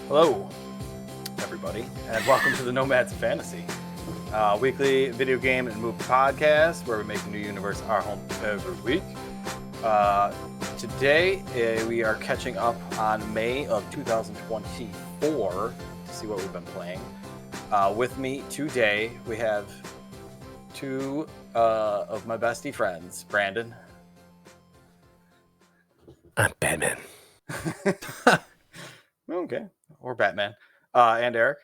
Hello, everybody, and welcome to the Nomads Fantasy, weekly video game and movie podcast where we make a new universe our home every week. Today, we are catching up on May of 2024 to see what we've been playing. With me today, we have two of my bestie friends, Brandon. I'm Batman. Okay, or Batman. And Eric.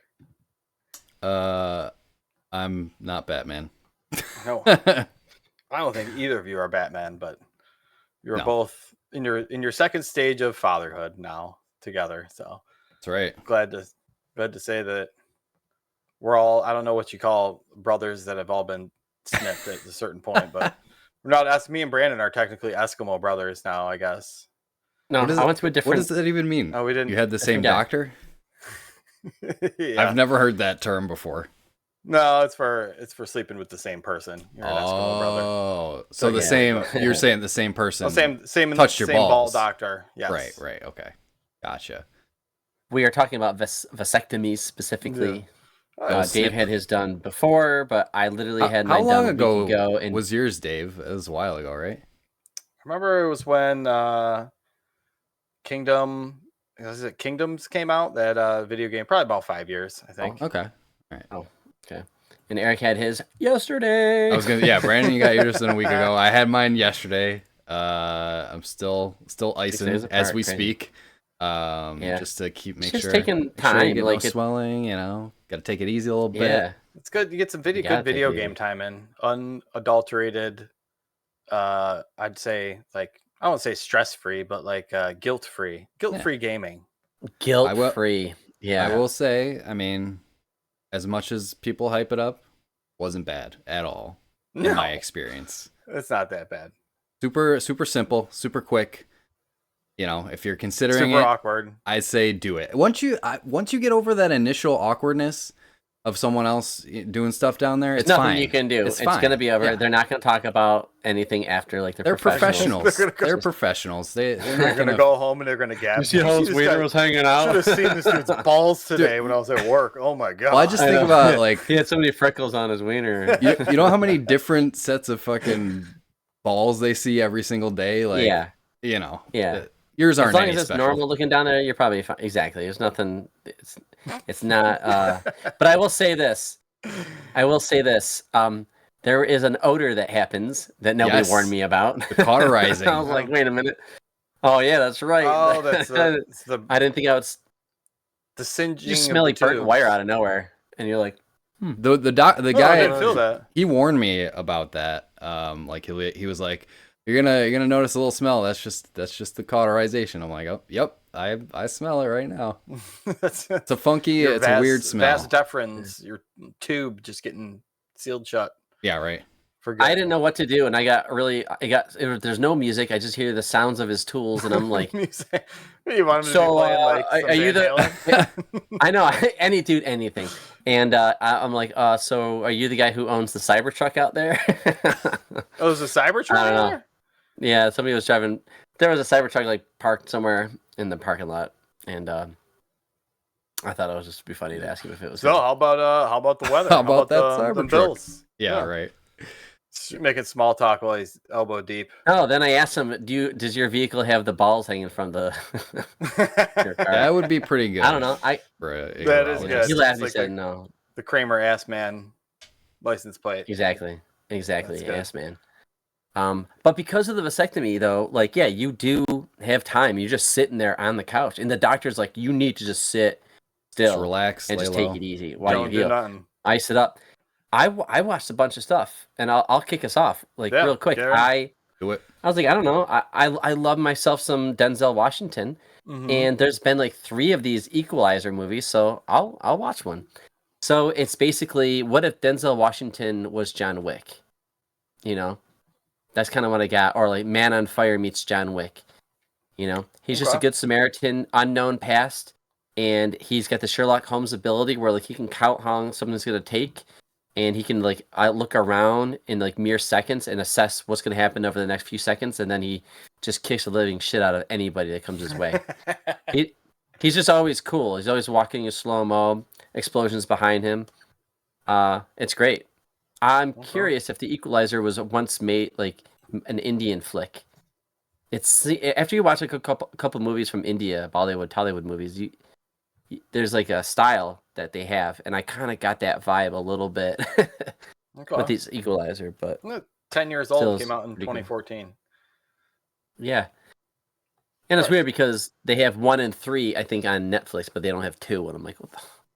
I'm not Batman. No, I don't think either of you are Batman, but you're both in your second stage of fatherhood now together. So that's right. Glad to say that we're all, I don't know what you call brothers that have all been snipped at a certain point, but we're not. Me and Brandon are technically Eskimo brothers now, I guess. No, I went to a different. What does that even mean? Oh, we didn't. You had the same doctor? Yeah. I've never heard that term before. No, it's for sleeping with the same person. You're an Eskimo brother. Oh, so the same. You're saying the same person. Well, same touched your same balls. ball doctor. Yes. Right. Okay, gotcha. We are talking about vasectomies specifically. Yeah. Dave had his done before, but I literally had mine How long done ago, a week ago. And was yours, Dave? It was a while ago, right? I remember it was when Kingdoms came out, that video game, probably about 5 years, I think. Oh, okay. All right. Oh, okay. And Eric had his yesterday. I was gonna, Brandon, you got yours in a week ago. I had mine yesterday. I'm still icing as we speak. Just to make sure. Taking time, you get no swelling. Got to take it easy a little bit. Yeah, it's good. You get some good video game time in, unadulterated. I'd say, like, I won't say stress-free, but like guilt-free gaming. Guilt-free. Yeah. I will say, I mean, as much as people hype it up, wasn't bad at all in my experience. It's not that bad. Super simple, super quick. If you're considering super it, awkward, I'd say do it. Once you get over that initial awkwardness of someone else doing stuff down there, it's nothing fine. you can do. It's fine. going to be over. Yeah. They're not going to talk about anything after, like they're professionals. They're professionals. They're going to go home and they're going to gab. You see how this waiter was hanging out? Should have seen this dude's balls today when I was at work. Oh my god! Well, I just think about, like, he had so many freckles on his wiener. You know how many different sets of fucking balls they see every single day? Like, yeah. Yours aren't as long any as it's special. normal looking down there, you're probably fine. Exactly. There's nothing. It's not. But I will say this. There is an odor that happens that nobody warned me about. The cauterizing. I was like, wait a minute. Oh yeah, that's right. Oh, that's the. I didn't think I would. The singeing. You smell like burnt wire out of nowhere, and you're like, The guy. I didn't feel that. He warned me about that. Like he was like, You're gonna notice a little smell. That's just the cauterization. I'm like, oh, yep, I smell it right now. It's a funky, it's a weird smell. Vas deferens, your tube just getting sealed shut. Yeah, right. I didn't know what to do, and there's no music. I just hear the sounds of his tools, and I'm like, music. You want him to be playing, like, are you the? I know, anything. And I'm like, so are you the guy who owns the Cybertruck out there? Oh, there's a Cybertruck I don't know. there? Yeah, somebody was driving. There was a Cybertruck like parked somewhere in the parking lot, and I thought it would just be funny to ask him if it was. So how about the weather? How about that the Cybertruck? bills? Yeah, right. Making small talk while he's elbow deep. Oh, then I asked him, does your vehicle have the balls hanging from the your car? That would be pretty good. I don't know. That is good. He laughed. He like said no. The Kramer ass man license plate. Exactly. Ass man. But because of the vasectomy, though, like, yeah, you do have time. You're just sitting there on the couch, and the doctor's like, you need to just sit still, just relax, and just take it easy while you heal. Nothing. Ice it up. I watched a bunch of stuff, and I'll kick us off real quick. Do it. I was like, I don't know. I love myself some Denzel Washington, and there's been like 3 of these Equalizer movies, so I'll watch one. So it's basically, what if Denzel Washington was John Wick? That's kind of what I got. Or like Man on Fire meets John Wick. He's just a good Samaritan, unknown past, and he's got the Sherlock Holmes ability where like he can count how long something's gonna take, and he can like look around in like mere seconds and assess what's gonna happen over the next few seconds, and then he just kicks the living shit out of anybody that comes his way. He's just always cool. He's always walking in slow-mo, explosions behind him. It's great. I'm curious if the Equalizer was once made like an Indian flick. It's after you watch like a couple movies from India, Hollywood movies, there's like a style that they have, and I kind of got that vibe a little bit with these Equalizer. But 10 years old, came out in 2014. Cool. Yeah. And it's weird because they have 1 and 3, I think, on Netflix, but they don't have 2. And I'm like, what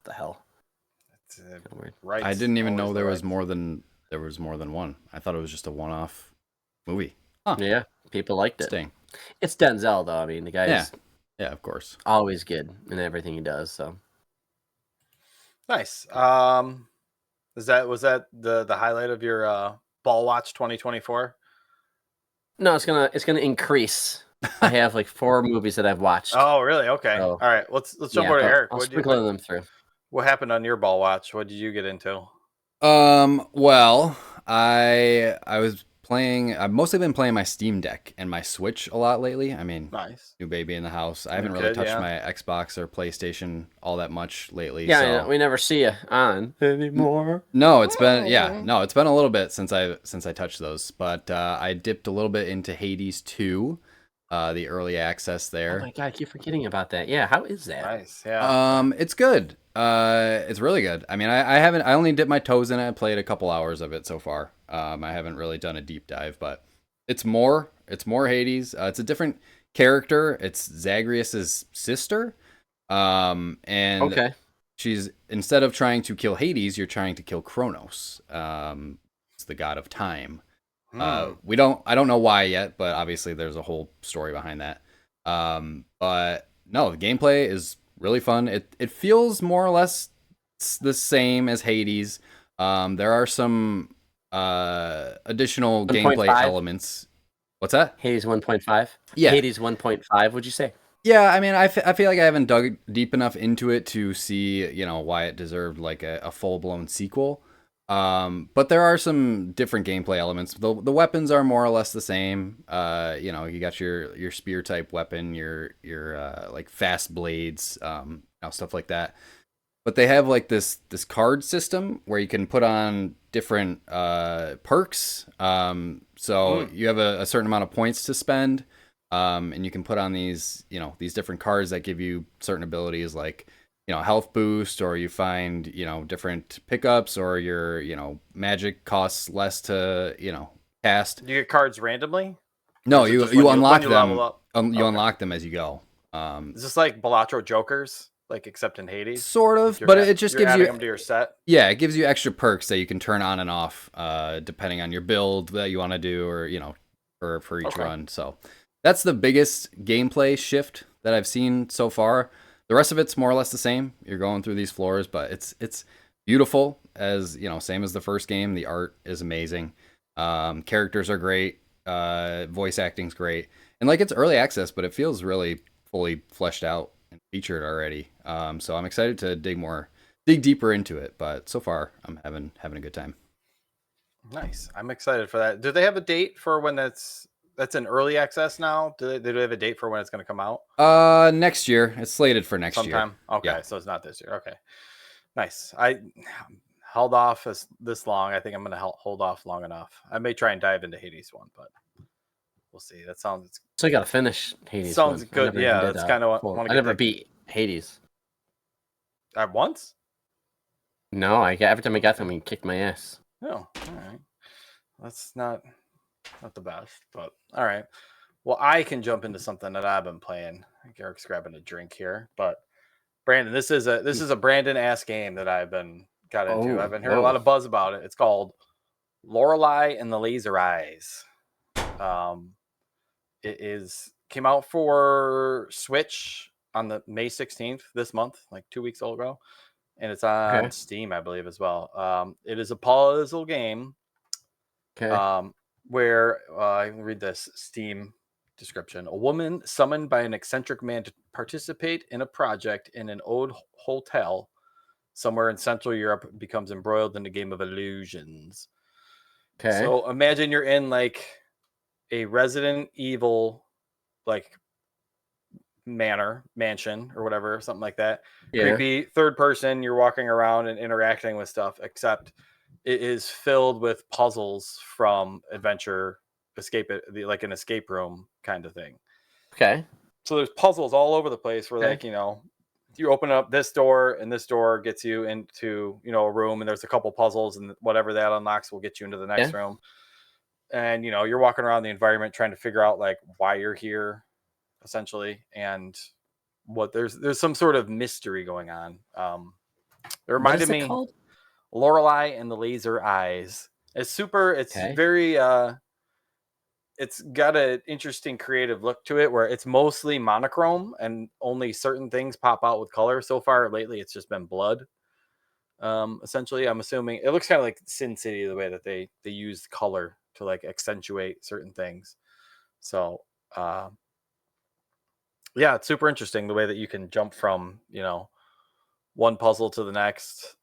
the hell? That's weird. Right. I didn't even know there was more than one. I thought it was just a one-off movie. Huh. Yeah, people liked it. Sting. It's Denzel, though. I mean, the guy is of course, always good in everything he does. So nice. Was that the highlight of your Ball Watch 2024? No, it's gonna increase. I have like 4 movies that I've watched. Oh, really? Okay. All right. Let's jump over to Eric. I'll sprinkle them through. What happened on your Ball Watch? What did you get into? Well, I was playing. I've mostly been playing my Steam Deck and my Switch a lot lately. I mean, nice. New baby in the house. I haven't really touched my Xbox or PlayStation all that much lately. Yeah, so. We never see you on anymore. No, it's been it's been a little bit since I touched those. But I dipped a little bit into Hades 2. The early access there. Oh my god, I keep forgetting about that. Yeah, how is that? Nice. Yeah. It's good. It's really good. I mean, I only dipped my toes in it. I played a couple hours of it so far. I haven't really done a deep dive, but it's more Hades. It's a different character. It's Zagreus's sister. And she's, instead of trying to kill Hades, you're trying to kill Kronos. It's the god of time. I don't know why yet, but obviously there's a whole story behind that. But no, the gameplay is really fun. It feels more or less the same as Hades. There are some additional gameplay elements. What's that? Hades 1.5? Yeah. Hades 1.5, would you say? Yeah, I mean, I feel like I haven't dug deep enough into it to see, why it deserved like a full-blown sequel. But there are some different gameplay elements. The weapons are more or less the same. You got your spear type weapon, your like fast blades, stuff like that. But they have like this card system where you can put on different perks. So you have a certain amount of points to spend, and you can put on these different cards that give you certain abilities like health boost, or you find different pickups, or your magic costs less to cast. Do you get cards randomly? No, you unlock them. You unlock them as you go. Is this like Balatro Jokers? Like, except in Hades? Sort of, but it just gives you them to your set. Yeah, it gives you extra perks that you can turn on and off, depending on your build that you want to do, or for each run. So that's the biggest gameplay shift that I've seen so far. The rest of it's more or less the same. You're going through these floors, but it's beautiful, as same as the first game. The art is amazing. Characters are great. Voice acting's great, and like it's early access, but it feels really fully fleshed out and featured already. So I'm excited to dig deeper into it. But so far, I'm having a good time. Nice. I'm excited for that. Do they have a date for when that's in early access now? Do they have a date for when it's going to come out? Next year. It's slated for next year. Okay, yeah. So it's not this year. Okay, nice. I held off this long. I think I'm going to hold off long enough. I may try and dive into Hades 1, but we'll see. That sounds. So you got to finish Hades. Sounds good. Yeah, that's kind of what I never beat Hades. At once? No, every time I got them, he kicked my ass. Oh, all right. That's not the best, but all right. Well, I can jump into something that I've been playing. Eric's grabbing a drink here, but Brandon, this is a Brandon-ass game that I've got into. I've been hearing a lot of buzz about it. It's called Lorelei and the Laser Eyes. It came out for Switch on the May 16th this month, like 2 weeks ago, and it's on Steam, I believe, as well. It is a puzzle game. Okay. Where I read this Steam description. A woman summoned by an eccentric man to participate in a project in an old hotel somewhere in Central Europe becomes embroiled in a game of illusions. Okay. So imagine you're in like a Resident Evil like mansion or whatever, something like that. Yeah. Creepy third person, you're walking around and interacting with stuff, except it is filled with puzzles from adventure like an escape room kind of thing. Okay. So there's puzzles all over the place where, Okay. like, you open up this door and this door gets you into, a room, and there's a couple puzzles, and whatever that unlocks will get you into the next room. And, you're walking around the environment trying to figure out, like, why you're here, essentially, and what there's some sort of mystery going on. It reminded me called? Lorelei and the Laser Eyes. It's very it's got an interesting creative look to it where it's mostly monochrome and only certain things pop out with color. So far lately it's just been blood. Essentially, I'm assuming it looks kind of like Sin City, the way that they use color to like accentuate certain things. So yeah, it's super interesting the way that you can jump from, one puzzle to the next.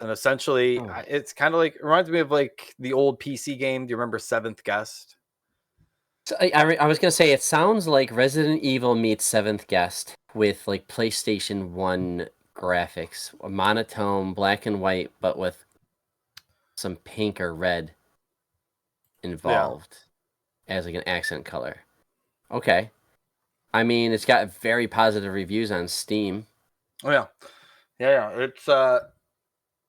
And essentially, it's kind of like, it reminds me of like the old PC game. Do you remember Seventh Guest? So I was going to say, it sounds like Resident Evil meets Seventh Guest with like PlayStation 1 graphics. A monotone, black and white, but with some pink or red involved as like an accent color. Okay. I mean, it's got very positive reviews on Steam. Oh, yeah. Yeah.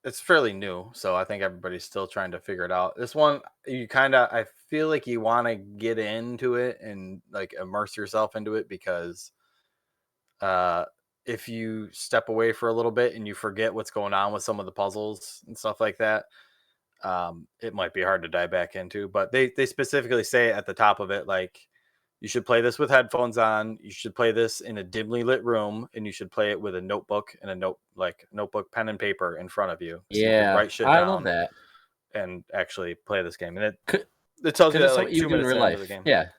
It's fairly new, so I think everybody's still trying to figure it out. This one, I feel like you want to get into it and like immerse yourself into it, because if you step away for a little bit and you forget what's going on with some of the puzzles and stuff like that, it might be hard to dive back into. But they specifically say at the top of it, like, you should play this with headphones on. You should play this in a dimly lit room, and you should play it with a notebook and notebook, pen and paper in front of you. So you can write shit down. I love that. And actually play this game. And it tells you that like 2 minutes into the game. Yeah.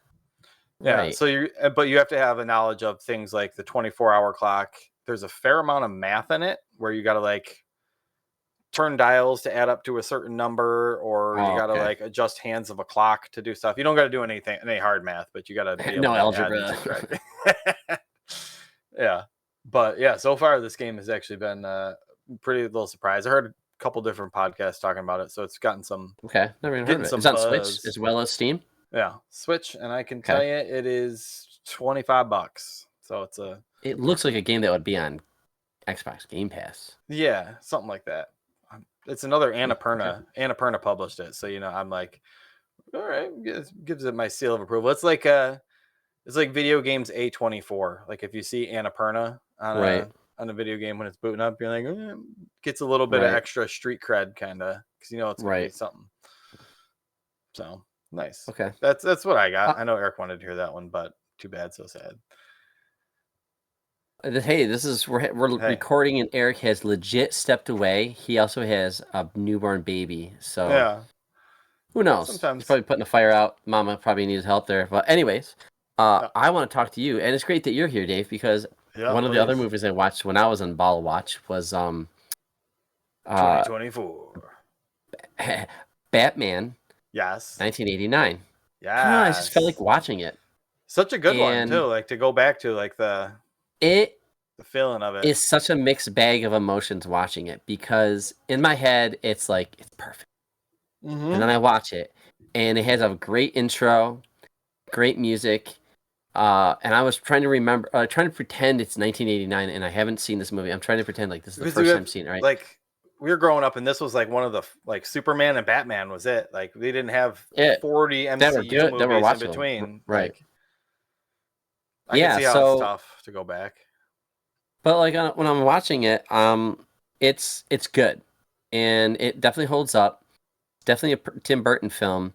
Yeah. Right. So you have to have a knowledge of things like the 24-hour clock. There's a fair amount of math in it where you got to like turn dials to add up to a certain number, or you got to like adjust hands of a clock to do stuff. You don't got to do any hard math, but you got to be able to algebra. Yeah. But yeah, so far this game has actually been pretty little surprise. I heard a couple different podcasts talking about it, so it's gotten some. Okay, never even heard of it. It's on Switch as well as Steam. Yeah, Switch, and I can tell you it is $25. So It looks like a game that would be on Xbox Game Pass. Yeah, something like that. It's another Annapurna. Okay. Annapurna published it, so I'm like, all right, gives it my seal of approval. It's like video games A24. Like if you see Annapurna on a video game when it's booting up, you're like, gets a little bit of extra street cred, kind of, because it's gonna be something. So nice. Okay, that's what I got. I know Eric wanted to hear that one, but too bad, so sad. Hey, we're recording, and Eric has legit stepped away. He also has a newborn baby, so who knows? Sometimes he's probably putting the fire out. Mama probably needs help there. But anyways, I want to talk to you, and it's great that you're here, Dave, because one of the other movies I watched when I was on Ball Watch was 2024 Batman. Yes. 1989. Yeah. I just felt like watching it. Such a good one too. Like to go back to like the feeling of it. It's such a mixed bag of emotions watching it, because in my head it's like it's perfect, and then I watch it and it has a great intro, great music, and I was trying to remember, trying to pretend it's 1989, and I haven't seen this movie. I'm trying to pretend like this is the first time seeing it. Right? Like we were growing up, and this was like one of the like Superman and Batman was it. Like they didn't have 40 MCU movies in between. Right. Like, I can see how it's tough to go back. But like when I'm watching it, it's good, and it definitely holds up. Definitely a Tim Burton film.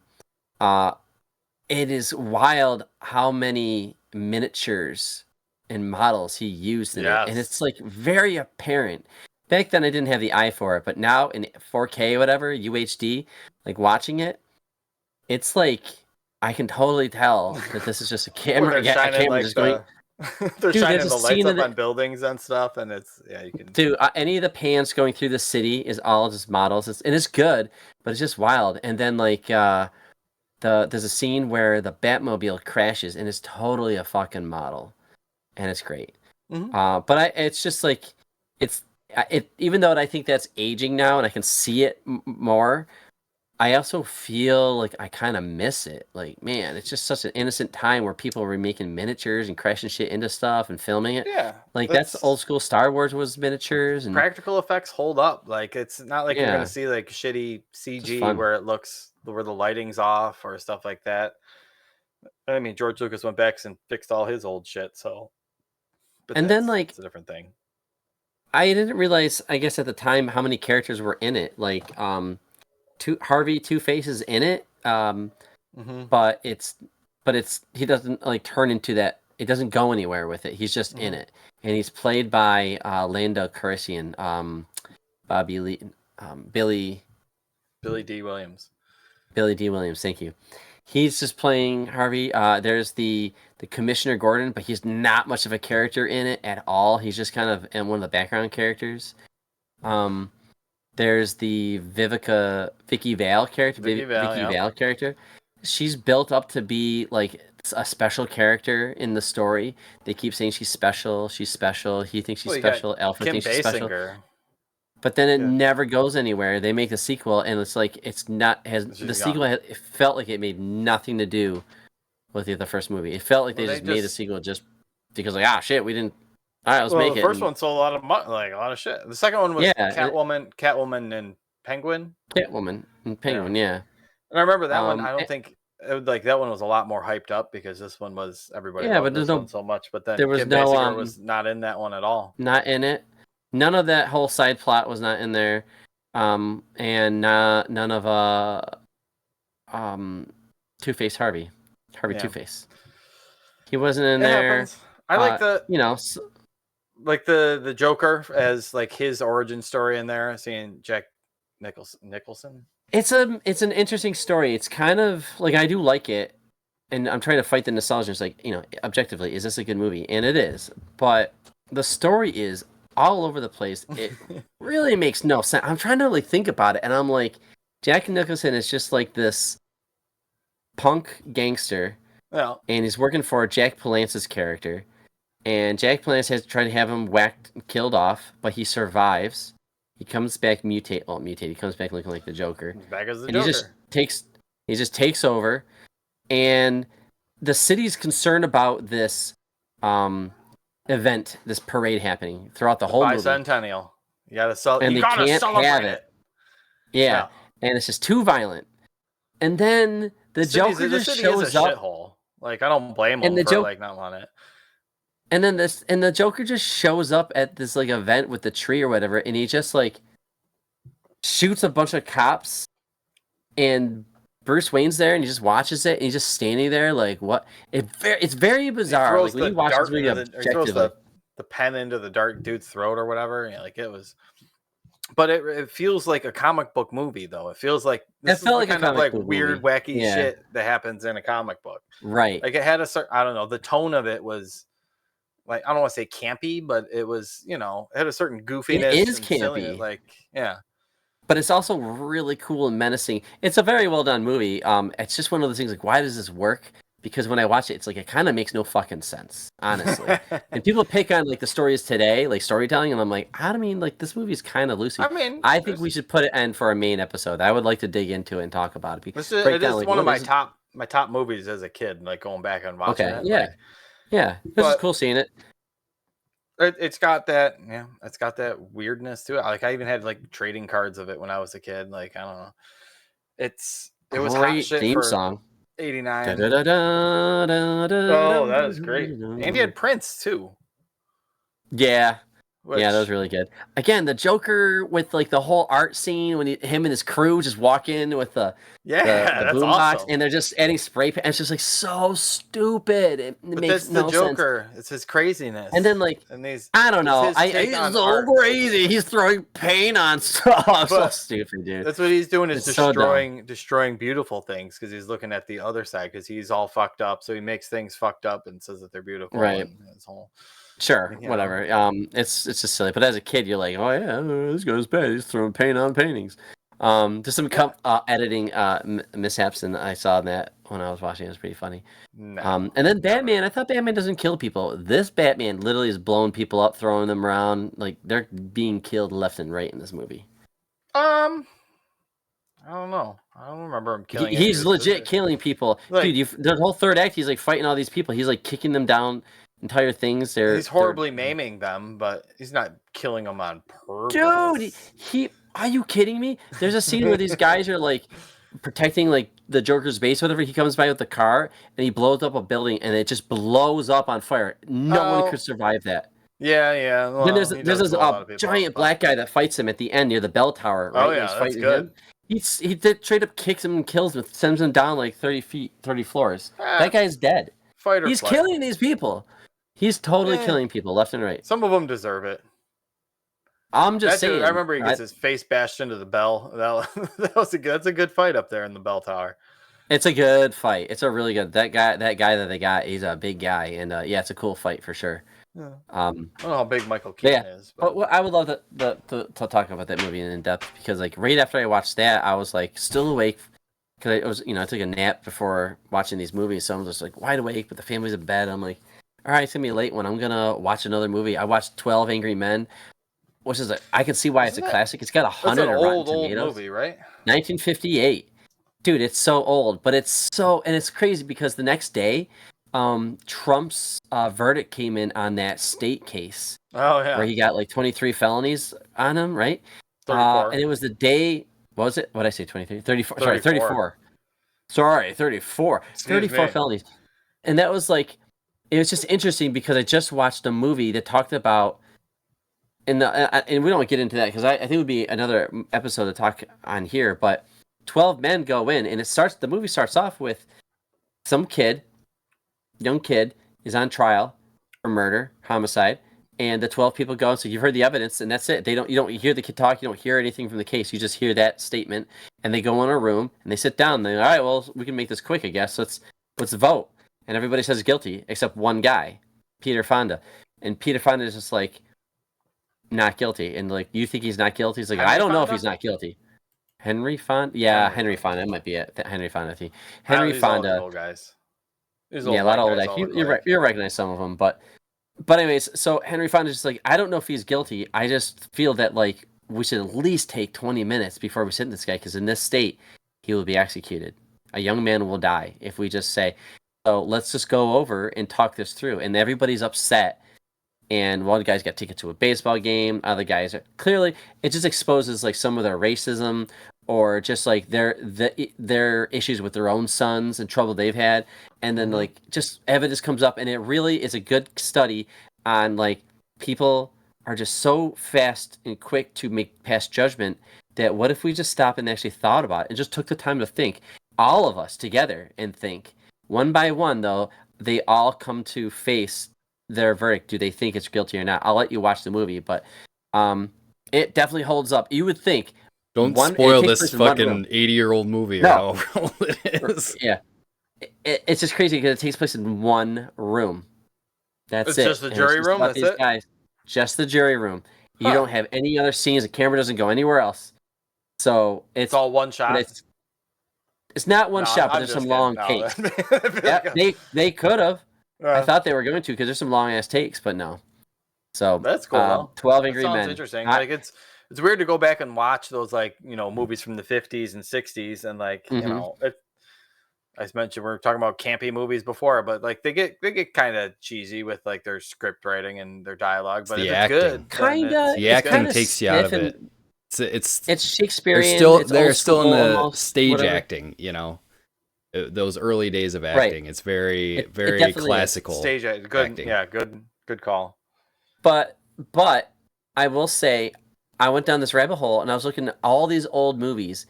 It is wild how many miniatures and models he used in it, and it's like very apparent. Back then I didn't have the eye for it, but now in 4K or whatever, UHD, like watching it, it's like I can totally tell that this is just a camera. Just going. They're shining the lights up on buildings and stuff, and you can. Dude, any of the pans going through the city is all just models, and it's good, but it's just wild. And then like there's a scene where the Batmobile crashes, and it's totally a fucking model. and it's great. Mhm. But it's just like even though I think that's aging now, and I can see it more. I also feel like I kind of miss it. Like, man, it's just such an innocent time where people were making miniatures and crashing shit into stuff and filming it. Yeah, Like that's that's old school Star Wars was miniatures and practical effects hold up. Like it's not like you're gonna yeah, see like shitty just CG fun. where it looks where the lighting's off or stuff like that. I mean, George Lucas went back and fixed all his old shit, so but And then that's a different thing. I didn't realize, I guess at the time, how many characters were in it. Like Harvey Two Faces in it. Mm-hmm. But he doesn't like turn into that. It doesn't go anywhere with it. He's just in it, and he's played by Lando Calrissian, Bobby Lee, Billy D. Williams. Billy D. Williams. Thank you. He's just playing Harvey. There's the Commissioner Gordon, but he's not much of a character in it at all. He's just kind of one of the background characters. There's the Vicky Vale character. Vicky Vale character. She's built up to be like a special character in the story. They keep saying she's special. She's special. He thinks she's special. Alfred thinks she's special. But then it never goes anywhere. They make the sequel, and it's like it's not has She's the sequel. It felt like it made nothing to do with the first movie. It felt like they just made the sequel just because like shit we didn't. All right, let's make it. The first one sold a lot of like a lot of shit. The second one was Catwoman and Penguin. Catwoman and Penguin, yeah. And I remember that one. I don't think like that one was a lot more hyped up because this one was everybody loved this one so much. But then there was Kim no Basinger was not in that one at all. Not in it. None of that whole side plot was not in there, and none of Two-Face Harvey Two-Face. He wasn't in there. Happens. I like the like the Joker as like his origin story in there. Seeing Jack Nicholson. It's an interesting story. It's kind of like I do like it, and I'm trying to fight the nostalgia. It's like objectively, is this a good movie? And it is, but the story is all over the place. It really makes no sense. I'm trying to like think about it, and I'm like, Jack Nicholson is just like this punk gangster, and he's working for Jack Palance's character, and Jack Palance has tried to have him whacked, killed off, but he survives. He comes back mutate. He comes back looking like the Joker. He's back as the Joker. He just takes over, and the city's concerned about this event, this parade happening throughout the whole movie. Bicentennial. You gotta celebrate. And they can't have it. Yeah, and it's just too violent. And then the Joker just shows up. Shithole. Like I don't blame him for like not wanting it. And then the Joker just shows up at this like event with the tree or whatever, and he just like shoots a bunch of cops, and Bruce Wayne's there, and he just watches it, and he's just standing there like what? It's very bizarre. Like when you watch this movie objectively, he throws the pen into the dark dude's throat or whatever. Like it was, but it feels like a comic book movie though. It feels like this is kind of like weird, wacky shit that happens in a comic book, right? Like it had a certain, I don't know, the tone of it was. Like I don't want to say campy, but it was, it had a certain goofiness. It is campy, but it's also really cool and menacing. It's a very well done movie. It's just one of those things like, why does this work? Because when I watch it, it's like it kind of makes no fucking sense, honestly. And people pick on like the stories today, like storytelling, and I'm like, I mean, like this movie is kind of loosey. I mean, I think we should put it in for a main episode. I would like to dig into it and talk about it. It is one of my top movies as a kid, like going back and watching it. Yeah. Yeah, this is cool seeing it. It's got that, it's got that weirdness to it. Like I even had like trading cards of it when I was a kid. Like I don't know, it was hot shit theme for song. 89. Oh, that is great. And he had Prince too. Yeah. Yeah, that was really good. Again, the Joker with like the whole art scene when him and his crew just walk in with the boombox, awesome. And they're just adding spray paint. It's just like so stupid. It makes no sense. Joker. It's his craziness. And then like I don't know. He's so crazy. He's throwing paint on stuff. So stupid, dude. That's what he's doing is destroying beautiful things because he's looking at the other side because he's all fucked up. So he makes things fucked up and says that they're beautiful. Right. Sure, whatever. It's just silly. But as a kid, you're like, oh yeah, this guy's bad. He's throwing paint on paintings. Just some editing mishaps, and I saw that when I was watching. It was pretty funny. No, and then Batman. I thought Batman doesn't kill people. This Batman literally is blowing people up, throwing them around. Like they're being killed left and right in this movie. I don't know. I don't remember him killing. He's legit killing people, like, dude. The whole third act, he's like fighting all these people. He's like kicking them down entire things. He's horribly maiming them, but he's not killing them on purpose. Dude, are you kidding me? There's a scene where these guys are like protecting like the Joker's base, whatever. He comes by with the car and he blows up a building, and it just blows up on fire. No one could survive that. Yeah. Well, then there's this giant black guy that fights him at the end near the bell tower. Right? Oh yeah, that's good. Him. He straight up kicks him and kills him, sends him down like 30 floors. That guy's dead. He's killing these people. He's totally killing people left and right. Some of them deserve it. I'm just saying. I remember he gets his face bashed into the bell. That's a good fight up there in the bell tower. It's a good fight. It's a really good. That guy that they got, he's a big guy, and it's a cool fight for sure. Yeah. I don't know how big Michael Keaton is. But I would love to talk about that movie in depth, because like right after I watched that, I was like still awake because I took a nap before watching these movies, so I'm just like wide awake, but the family's in bed. I'm like, all right, it's gonna be a late one. I'm gonna watch another movie. I watched 12 Angry Men, which is I can see why it's a classic. It's got 100 Rotten Tomatoes. Old movie, right? 1958. Dude, it's so old, but it's crazy because the next day, Trump's verdict came in on that state case. Oh yeah, where he got like 23 felonies on him, right? 34. And it was the day. What was it? What did I say? 23, 34. Sorry, 34. Sorry, 34. 34 felonies, and that was like, it was just interesting because I just watched a movie that talked about. And we don't get into that because I think it would be another episode to talk on here, but 12 men go in, and the movie starts off with some young kid is on trial for murder, homicide, and the 12 people go. So you've heard the evidence, and that's it. You don't hear the kid talk. You don't hear anything from the case. You just hear that statement, and they go in a room and they sit down. They're all right. Well, we can make this quick, I guess. Let's vote. And everybody says guilty except one guy, Peter Fonda, and Peter Fonda is just like not guilty. And like, you think he's not guilty? He's like, I don't know if he's not guilty. Henry Fonda? Yeah, Henry Fonda. That might be it. Henry Fonda. Henry Fonda. Old guys. A lot of old guys. You recognize some of them, but anyways, so Henry Fonda's just like, I don't know if he's guilty. I just feel that like we should at least take 20 minutes before we sentence this guy, because in this state, he will be executed. A young man will die if we just say, so let's just go over and talk this through. And everybody's upset. And one guy's got tickets to a baseball game. Other guys are clearly, it just exposes like some of their racism, or just like their issues with their own sons and trouble they've had. And then like just evidence comes up, and it really is a good study on like people are just so fast and quick to pass judgment, that what if we just stopped and actually thought about it and just took the time to think, all of us together, and think one by one, though, they all come to face their verdict. Do they think it's guilty or not? I'll let you watch the movie, but it definitely holds up. You would think. Don't spoil this fucking 80-year-old movie. No. How old it is. Yeah. It's just crazy because it takes place in one room. It's just the jury room? That's it? Guys, just the jury room. You don't have any other scenes. The camera doesn't go anywhere else. So it's all one shot? It's not one shot, but there's some long takes. Yeah, they could have. I thought they were going to, because there's some long-ass takes, but no. So that's cool. 12 Angry Men. Sounds interesting. It's weird to go back and watch those movies from the 50s and 60s, and I mentioned we were talking about campy movies before, but like they get kind of cheesy with like their script writing and their dialogue, but it's good. The acting takes you out of it. It's Shakespearean. They're still in the stage acting, those early days of acting. Right. It's very classical stage good acting. Yeah, good call. But I will say, I went down this rabbit hole and I was looking at all these old movies,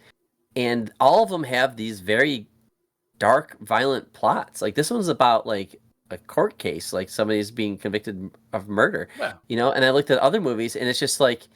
and all of them have these very dark, violent plots. Like this one's about like a court case, like somebody's being convicted of murder. Yeah. And I looked at other movies, and it's just like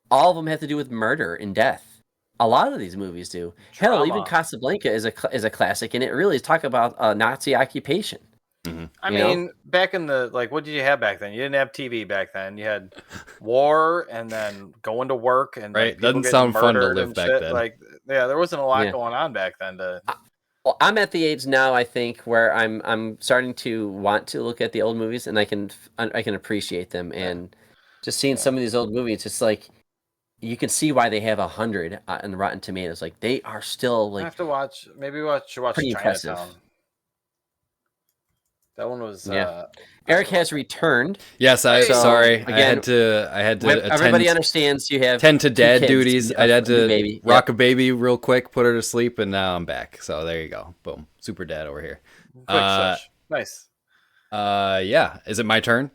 all of them have to do with murder and death. A lot of these movies do. Hell, even Casablanca is a classic, and it really is talking about Nazi occupation. Mm-hmm. I You know? mean, back in the what did you have back then? You didn't have TV back then. You had war, and then going to work, and Right? people Doesn't getting sound fun to murdered live and back shit. then. Yeah, there wasn't a lot Yeah. going on back then. Well, I'm at the age now, I think, where I'm starting to want to look at the old movies, and I can appreciate them, and just seeing some of these old movies, it's like you can see why they have 100 on Rotten Tomatoes. Like they are still I have to watch. Maybe watch pretty impressive. Chinatown. That one was. Yeah. Eric has returned. Yes, sorry. Again, I had to everybody understands you have tend to dad kids, duties. I had new to baby. rock a baby real quick, put her to sleep, and now I'm back. So there you go. Boom. Super dad over here. Quick switch. Nice. Yeah. Is it my turn?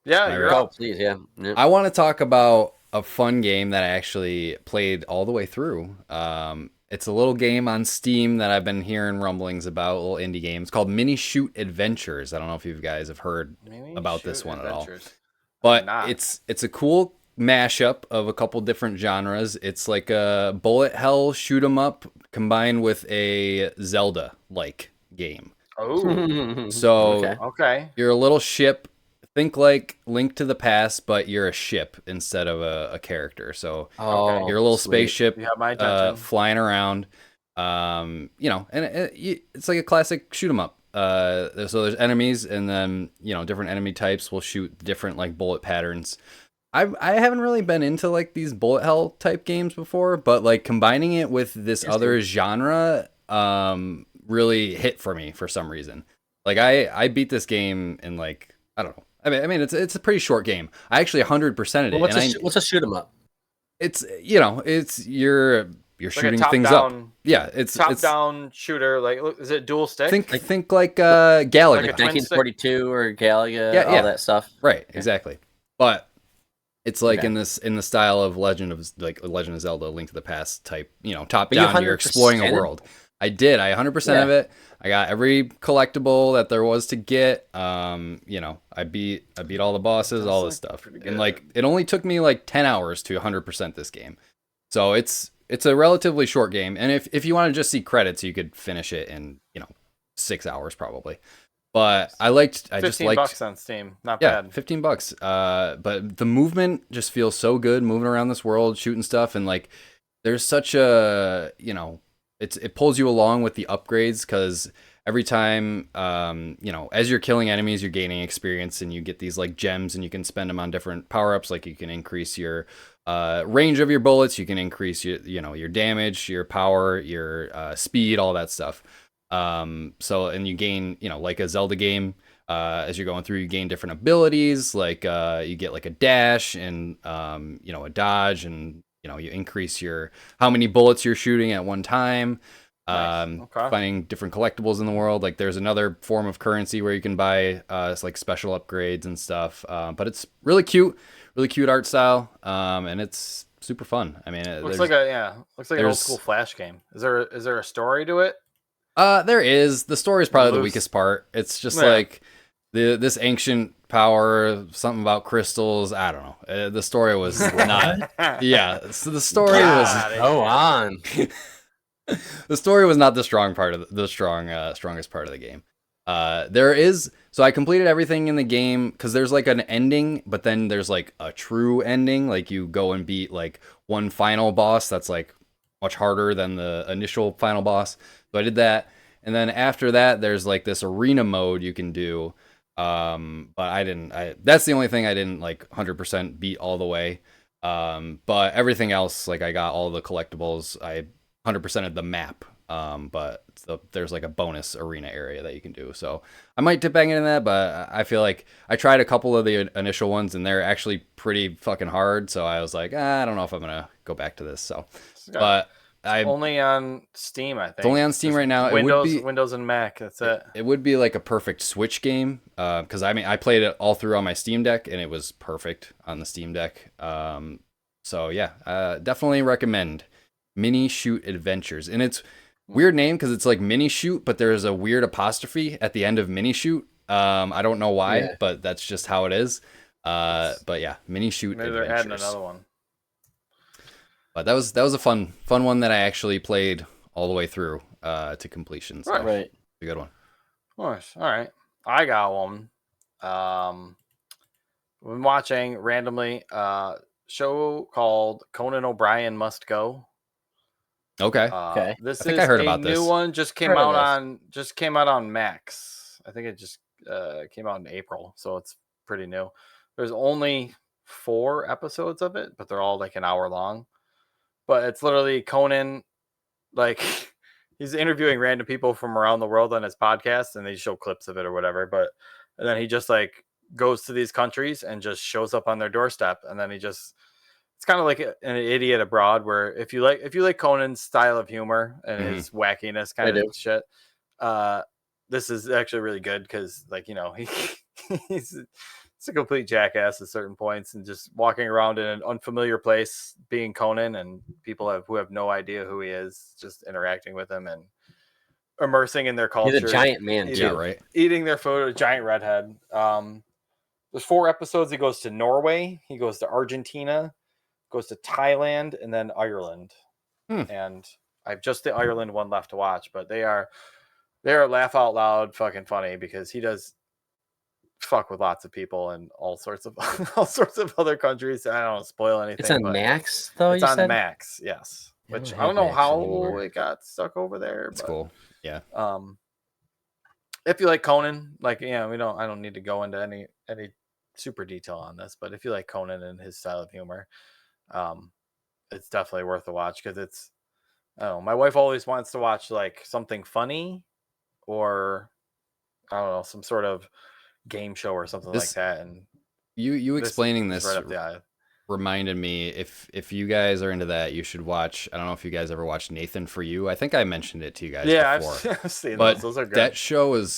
Yeah, you're up. Please, yeah. I want to talk about a fun game that I actually played all the way through. It's a little game on Steam that I've been hearing rumblings about, a little indie game. It's called Minishoot Adventures. I don't know if you guys have heard about this one at all. But it's a cool mashup of a couple different genres. It's like a bullet hell shoot 'em up combined with a Zelda-like game. Oh. So okay. You're a little ship. Think like Link to the Past, but you're a ship instead of a character. So you're a little spaceship flying around. And it's like a classic shoot 'em up. So there's enemies, and then different enemy types will shoot different like bullet patterns. I haven't really been into like these bullet hell type games before, but like combining it with this other genre really hit for me for some reason. Like I beat this game in like, I don't know. I mean, it's a pretty short game. I actually 100%ed it. What's a shoot 'em up? It's you're shooting things up. Yeah, it's top down shooter. Like, is it dual stick? Think like Galaga, like 1942 or Galaga, all that stuff. Right, exactly. But it's like in the style of Legend of Zelda, Link to the Past type. Top down. You're exploring a world. I 100% of it. I got every collectible that there was to get. I beat all the bosses, all this stuff. And like it only took me like 10 hours to 100% this game. So it's a relatively short game. And if you want to just see credits, you could finish it in, 6 hours probably. But I just liked $15 on Steam. Not bad. $15. But the movement just feels so good moving around this world, shooting stuff, and like there's such a, it pulls you along with the upgrades, because every time, as you're killing enemies, you're gaining experience, and you get these like gems, and you can spend them on different power-ups. Like you can increase your range of your bullets, you can increase your damage, your power, your speed, all that stuff. And you gain, like a Zelda game, as you're going through, you gain different abilities. Like you get like a dash and a dodge, and you increase how many bullets you're shooting at one time. Finding different collectibles in the world. Like there's another form of currency where you can buy like special upgrades and stuff. But it's really cute art style. And it's super fun. I mean, looks like an old school Flash game. Is there a story to it? There is. The story is probably the weakest part. It's just like this ancient power, something about crystals. I don't know. The story was not. Yeah. So the story was. Go on. The story was not the strongest part of the game. There is. So I completed everything in the game, because there's like an ending, but then there's like a true ending. Like you go and beat like one final boss that's like much harder than the initial final boss. So I did that, and then after that, there's like this arena mode you can do. But that's the only thing I didn't like 100% beat all the way. But everything else, like I got all the collectibles. I 100%ed the map. But there's like a bonus arena area that you can do. So I might dip back into that, but I feel like I tried a couple of the initial ones, and they're actually pretty fucking hard. So I was like, I don't know if I'm gonna go back to this. So, but only on Steam, I think. It's only on Steam right now. Windows and Mac. That's it. It would be like a perfect Switch game, because I played it all through on my Steam Deck, and it was perfect on the Steam Deck. So yeah, definitely recommend Minishoot Adventures, and it's weird name because it's like Minishoot, but there's a weird apostrophe at the end of Minishoot. I don't know why, but that's just how it is. But yeah, Minishoot Adventures. Maybe they're adding another one. But that was a fun one that I actually played all the way through to completion. So Right. a good one. Of course. All right. I got one. I've been watching randomly show called Conan O'Brien Must Go. Okay. Okay. This I think is I heard a about new this. one. Just came out on Max. I think it just came out in April, so it's pretty new. There's only 4 episodes of it, but they're all like an hour long. But it's literally Conan, like he's interviewing random people from around the world on his podcast, and they show clips of it or whatever. But and then he just like goes to these countries and just shows up on their doorstep, and then it's kind of like an Idiot Abroad, where if you like Conan's style of humor and his wackiness kind of shit, this is actually really good because like he's it's a complete jackass at certain points and just walking around in an unfamiliar place being Conan, and people who have no idea who he is just interacting with him and immersing in their culture. He's a giant man too. Yeah, right. Eating their food, a giant redhead. There's 4 episodes. He goes to Norway, he goes to Argentina, goes to Thailand, and then Ireland. And I've just the Ireland one left to watch, but they are laugh out loud fucking funny because he does fuck with lots of people and all sorts of other countries. I don't want to spoil anything. It's on Max though. It's on Max, yes. Which I don't know how it got stuck over there. It's cool. Yeah. If you like Conan, like I don't need to go into any super detail on this, but if you like Conan and his style of humor, it's definitely worth a watch because it's. I don't know. My wife always wants to watch like something funny, or I don't know, some sort of game show or something like that. And you explaining this right up the eye. Reminded me, if you guys are into that, you should watch. I don't know if you guys ever watched Nathan For You. I think I mentioned it to you guys before. I've seen but those are good. That show is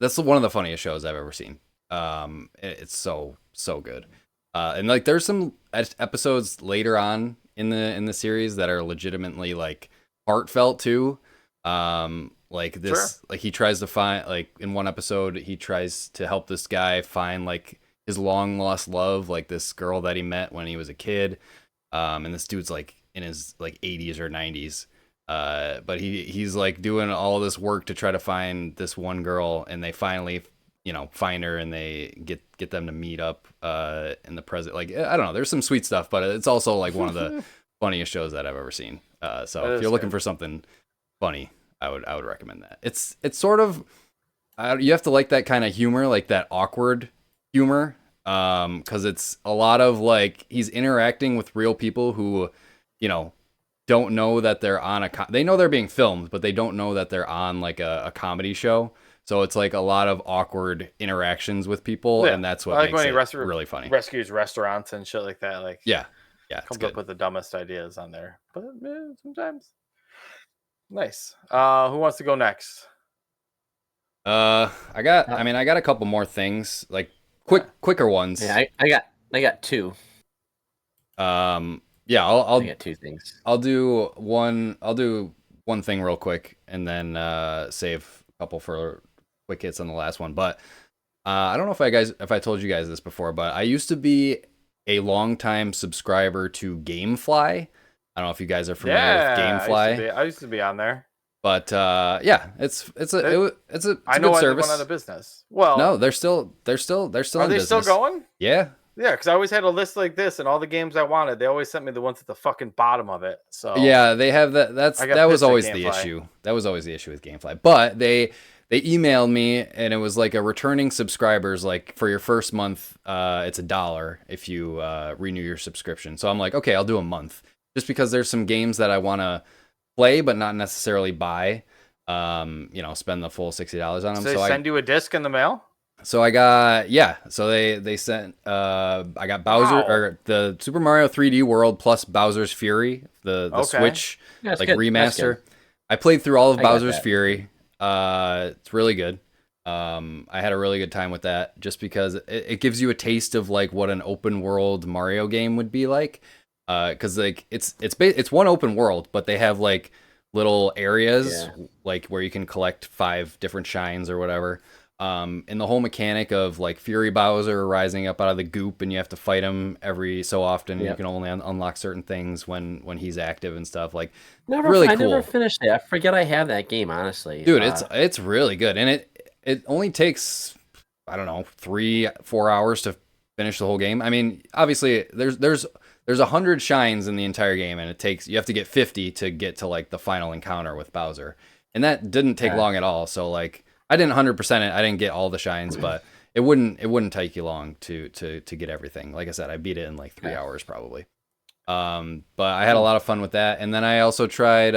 that's one of the funniest shows I've ever seen. It's so good. And like there's some episodes later on in the series that are legitimately like heartfelt too. Like this, like he tries to find, like in one episode, he tries to help this guy find like his long lost love, like this girl that he met when he was a kid. And this dude's like in his like 80s or 90s. But he's like doing all this work to try to find this one girl, and they finally, find her, and they get them to meet up in the present. Like, I don't know, there's some sweet stuff, but it's also like one of the funniest shows that I've ever seen. So if you're looking for something funny, I would recommend that. It's sort of, you have to like that kind of humor, like that awkward humor, because it's a lot of like he's interacting with real people who, don't know that they're on they know they're being filmed, but they don't know that they're on like a comedy show. So it's like a lot of awkward interactions with people, and that's what makes it really funny. Rescues restaurants and shit like that. Like comes up with the dumbest ideas on there, but sometimes nice. Who wants to go next? I got a couple more things, like quicker ones. Yeah, I got 2. Yeah, I got 2 things. I'll do one thing real quick, and then save a couple for quick hits on the last one. But I don't know if I told you guys this before, but I used to be a longtime subscriber to Gamefly. I don't know if you guys are familiar with Gamefly. I used to be on there. But it's a good service. I know they went out of business. Well, no, they're still in business. Are they still going? Yeah. Yeah, because I always had a list like this, and all the games I wanted, they always sent me the ones at the fucking bottom of it. So yeah, they have that. That was always the issue. That was always the issue with Gamefly. But they emailed me, and it was like a returning subscribers, like for your first month, it's $1 if you renew your subscription. So I'm like, okay, I'll do a month, just because there's some games that I want to play, but not necessarily buy. Spend the full $60 on them. So they send you a disc in the mail. So I got So they sent. I got Bowser or the Super Mario 3D World plus Bowser's Fury, the Switch remaster. I played through all of Bowser's Fury. It's really good. I had a really good time with that, just because it gives you a taste of like what an open world Mario game would be like. Because like it's one open world, but they have like little areas like where you can collect 5 different shines or whatever. And the whole mechanic of like Fury Bowser rising up out of the goop, and you have to fight him every so often. And you can only unlock certain things when he's active and stuff. Like really cool. I never finished it. I forget I have that game, honestly. Dude, it's really good, and it only takes, I don't know, 3-4 hours to finish the whole game. I mean, obviously there's 100 shines in the entire game, and you have to get 50 to get to like the final encounter with Bowser, and that didn't take long at all. So like I didn't 100% it. I didn't get all the shines, but it wouldn't take you long to get everything. Like I said, I beat it in like 3 hours probably. But I had a lot of fun with that, and then I also tried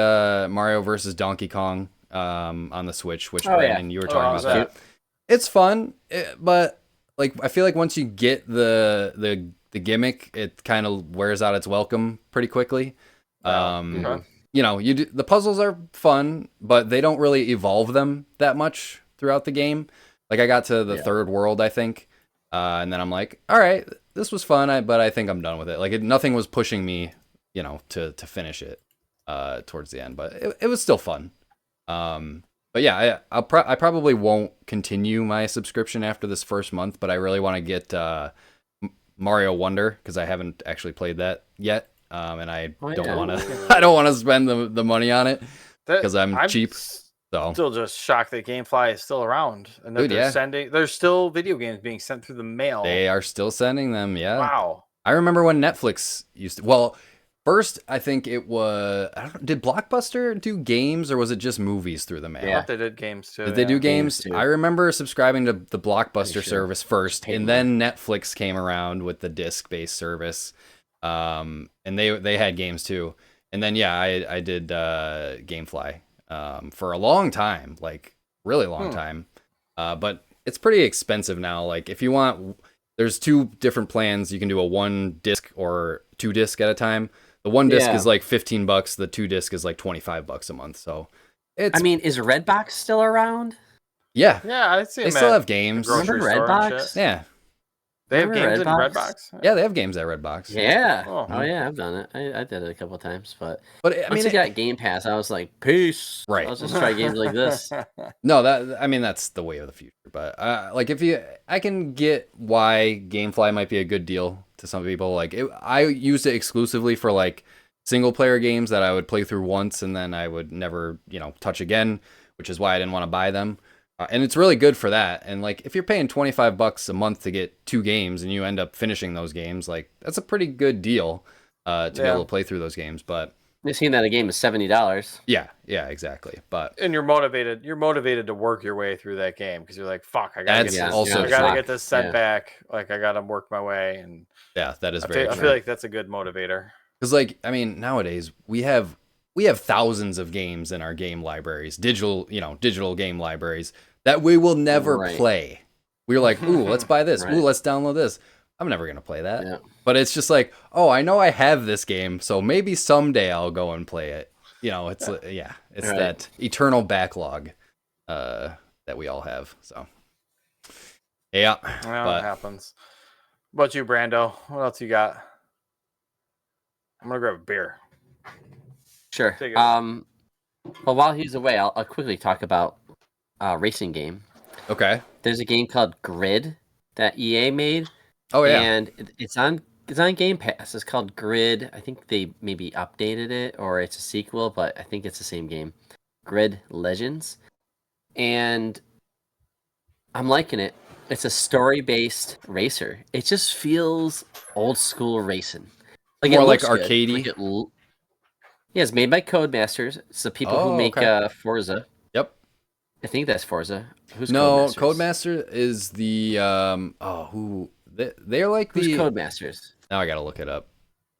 Mario versus Donkey Kong on the Switch, which Brandon, you were talking about that. It's fun, but like I feel like once you get the gimmick, it kind of wears out its welcome pretty quickly. You know, the puzzles are fun, but they don't really evolve them that much throughout the game. Like I got to the third world, I think, and then I'm like, all right, this was fun, but I think I'm done with it. Like nothing was pushing me, you know, to finish it towards the end, but it was still fun. But yeah, I probably won't continue my subscription after this first month, but I really want to get Mario Wonder because I haven't actually played that yet, and I don't want to. I don't want to spend the money on it because I'm cheap. So still just shocked that GameFly is still around and that they're sending. There's still video games being sent through the mail. They are still sending them. Yeah. Wow. I remember when Netflix used to. Well, first I think it was. Did Blockbuster do games or was it just movies through the mail? Yeah, they did games too. Did they do games? I remember subscribing to the Blockbuster service first, and then Netflix came around with the disc-based service, and they had games too. And then I did GameFly for a long time, like really long time. But it's pretty expensive now. Like if you want, there's 2 different plans. You can do a 1 disc or 2 disc at a time. The 1 disc is like $15. The 2 disc is like $25 a month. So it's. I mean, is Redbox still around? Yeah. Yeah, I see. They still have games. Remember Redbox? Yeah. They have games in Redbox? Yeah, they have games at Redbox. Yeah. Oh yeah, I've done it. I did it a couple of times, but I mean, once I got Game Pass, I was like, peace. Right. Let's just try games like this. No, that's the way of the future. But like I can get why GameFly might be a good deal to some people. Like I used it exclusively for like single player games that I would play through once and then I would never, touch again, which is why I didn't want to buy them. And it's really good for that. And like, if you're paying $25 a month to get 2 games and you end up finishing those games, like that's a pretty good deal to be able to play through those games. But you've seen that a game is $70. Yeah, exactly. But and you're motivated to work your way through that game because you're like, fuck, I gotta get this sent back. Like I gotta work my way. And that is very true. I feel like that's a good motivator. Because like, I mean, nowadays we have thousands of games in our game libraries, digital game libraries that we will never play. We're like, ooh, let's buy this. Ooh, let's download this. I'm never going to play that. Yeah. But it's just like, oh, I know I have this game, so maybe someday I'll go and play it. It's that eternal backlog that we all have. So, yeah. Well, it happens. What about you, Brando? What else you got? I'm going to grab a beer. Sure. Well, while he's away, I'll quickly talk about a racing game. Okay. There's a game called Grid that EA made. Oh yeah. And it's on Game Pass. It's called Grid. I think they maybe updated it or it's a sequel, but I think it's the same game. Grid Legends. And I'm liking it. It's a story-based racer. It just feels old school racing. Like more like arcadey. Yeah, it's made by Codemasters. It's the people who make Forza. Yep. I think that's Forza. Who's Codemasters? Codemasters? Codemaster is the they're like Who's Codemasters? Now I gotta look it up.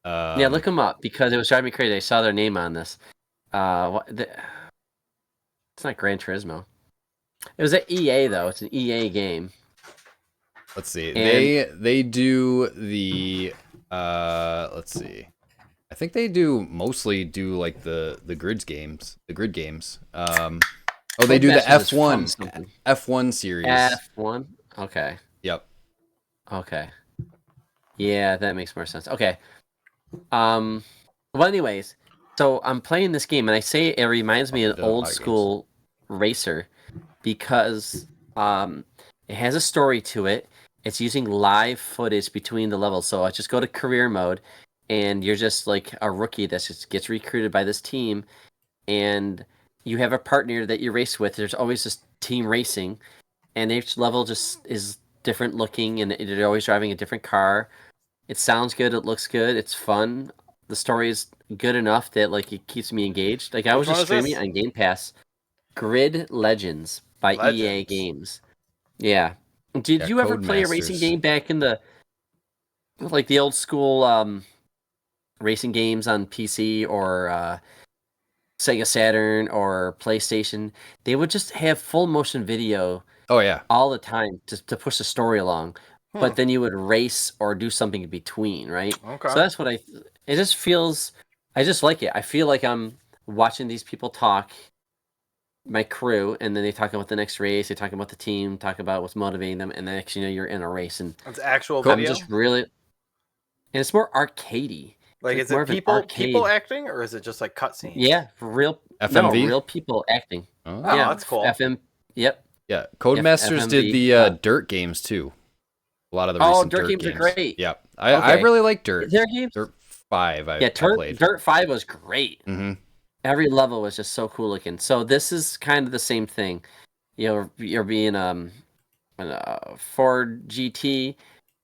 Yeah, look them up because it was driving me crazy. I saw their name on this. It's not Gran Turismo. It was at EA though. It's an EA game. Let's see. And they do the let's see. I think they mostly do like the grid games. They do the F1 series. F1. Okay. Yep. Okay. Yeah, that makes more sense. Okay. Well, anyways, so I'm playing this game, and I say it reminds me of an old school racer because it has a story to it. It's using live footage between the levels. So I just go to career mode, and you're just like a rookie that just gets recruited by this team, and you have a partner that you race with. There's always this team racing, and each level just is different looking, and they're always driving a different car. It sounds good. It looks good. It's fun. The story is good enough that like it keeps me engaged. Like I was just streaming on Game Pass. Grid Legends by EA Games. Yeah. Did you ever play a racing game back in the like the old school racing games on PC or Sega Saturn or PlayStation? They would just have full motion video. Oh yeah. All the time to push the story along. But then you would race or do something in between, right? Okay. So that's what it just feels, I just like it. I feel like I'm watching these people talk, my crew, and then they talk about the next race, they talk about the team, talk about what's motivating them, and then next you're in a race. And it's actual I'm video? just really, and it's more arcadey. Like, is it people acting, or is it just like cutscenes? Yeah, real people acting. Oh, yeah, that's cool. Yep. Yeah, Codemasters did the Dirt games too. A lot of the recent Dirt games are great. Yeah, I really like Dirt. Their games? Dirt 5 I played. Dirt 5 was great. Mm-hmm. Every level was just so cool looking. So this is kind of the same thing. You're being an Ford GT,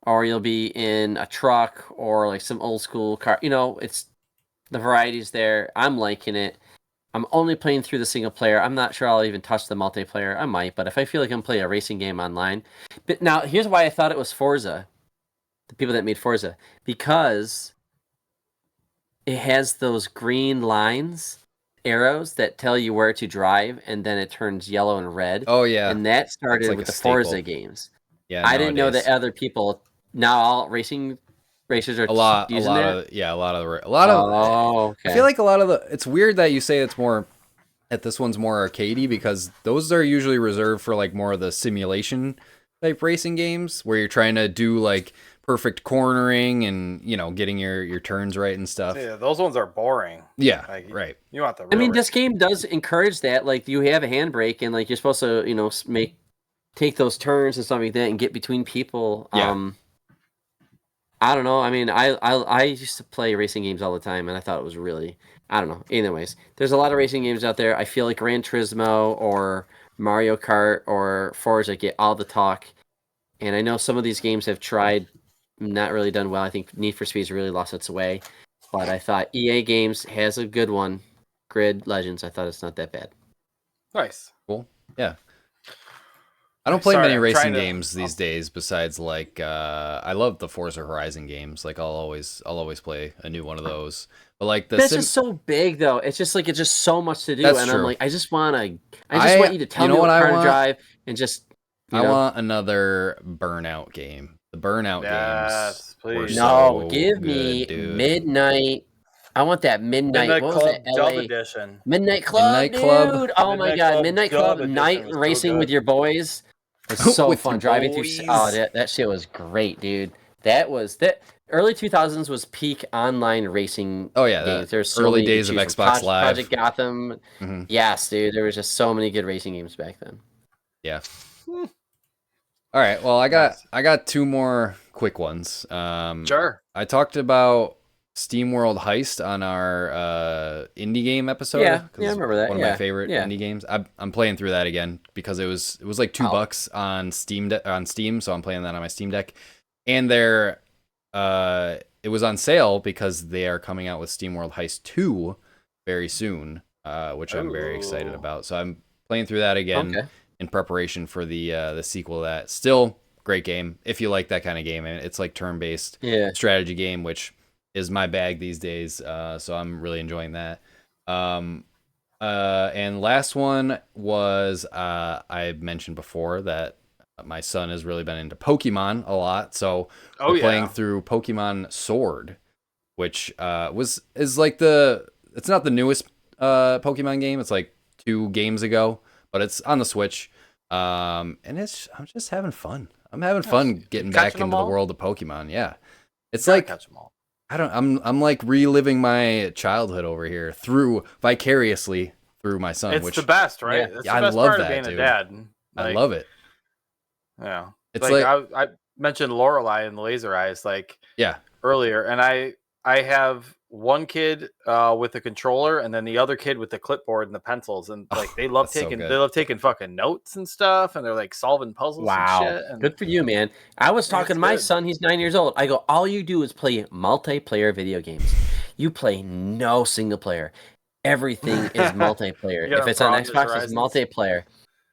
or you'll be in a truck or like some old school car. It's the variety's there. I'm liking it. I'm only playing through the single player. I'm not sure I'll even touch the multiplayer. I might, but if I feel like I'm playing a racing game online. But now, here's why I thought it was Forza. The people that made Forza. Because it has those green lines, arrows, that tell you where to drive, and then it turns yellow and red. Oh, yeah. And that started with the Forza games. Yeah, I didn't know that other people... Now all racers are using that? Okay. I feel like a lot of it's weird that you say this one's more arcadey, because those are usually reserved for like more of the simulation type racing games where you're trying to do like perfect cornering and getting your turns right and stuff. Yeah, those ones are boring. Yeah, like, right. You want the this game does encourage that. Like, you have a handbrake and like you're supposed to take those turns and stuff like that and get between people. Yeah. I don't know. I mean, I used to play racing games all the time, and I thought it was really... I don't know. Anyways, there's a lot of racing games out there. I feel like Gran Turismo or Mario Kart or Forza get all the talk. And I know some of these games have tried, not really done well. I think Need for Speed's really lost its way. But I thought EA Games has a good one. Grid Legends, I thought it's not that bad. Nice. Cool. Yeah. I don't play many racing games these days besides like I love the Forza Horizon games. Like I'll always play a new one of those. But like that's just so big though. It's just so much to do. That's and true. I'm like, I just want you to tell me what car to drive and just I want another Burnout game. The Burnout games. Please. No, give me Midnight. I want that Midnight Club what was Dub Edition. Midnight Club, dude. Oh my god, Midnight Club night racing with your boys. It's so fun driving through. Oh, that shit was great, dude. That early 2000s was peak online racing. Oh yeah, games. There's so early days of Xbox Live. Project Gotham. Mm-hmm. Yes, dude. There was just so many good racing games back then. Yeah. All right. Well, I got two more quick ones. Sure. I talked about SteamWorld Heist on our indie game episode. Yeah, I remember that. One of my favorite indie games. I'm playing through that again because it was like $2 on Steam, so I'm playing that on my Steam Deck. And it was on sale because they are coming out with SteamWorld Heist 2 very soon, which I'm very excited about. So I'm playing through that again in preparation for the sequel to that. Still great game if you like that kind of game, and it's like turn-based strategy game, which is my bag these days, so I'm really enjoying that. And last one was I mentioned before that my son has really been into Pokemon a lot, so we're playing through Pokemon Sword, which is like it's not the newest Pokemon game. It's like 2 games ago, but it's on the Switch, and I'm just having fun. I'm having fun getting back into the world of Pokemon. Yeah, it's like catch them all. I'm like reliving my childhood over here vicariously through my son. It's the best, right? Yeah, it's the best love part that, of being dude. a dad. I love it. Yeah, it's like I mentioned Lorelei and the Laser Eyes earlier, and I have one kid with the controller, and then the other kid with the clipboard and the pencils, and like they love taking fucking notes and stuff, and they're like solving puzzles and shit. And good for you, man. I was talking to my son. He's 9 years old. I go, all you do is play multiplayer video games. You play no single player. Everything is multiplayer. If it's on Xbox, it's multiplayer.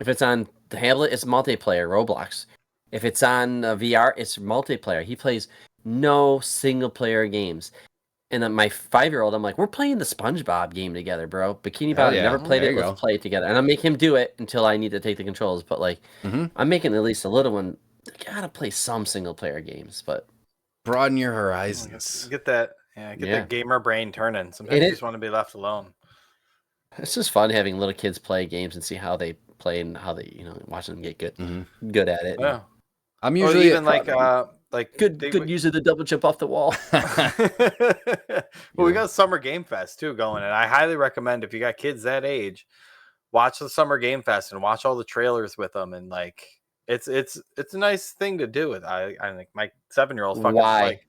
If it's on the tablet, it's multiplayer. Roblox. If it's on VR, it's multiplayer. He plays no single player games. And then my 5-year-old, I'm like, we're playing the SpongeBob game together, bro. Bikini Bottom never played it. Let's play it together. And I make him do it until I need to take the controls. But like, I'm making at least a little one. Gotta play some single player games, but broaden your horizons. Get that gamer brain turning. Sometimes you just want to be left alone. It's just fun having little kids play games and see how they play and how they, watching them get good at it. Yeah. I'm usually even good use of the double jump off the wall. Well, we got Summer Game Fest too going, and I highly recommend if you got kids that age, watch the Summer Game Fest and watch all the trailers with them, and like it's a nice thing to do. With I think my 7-year-old's fucking like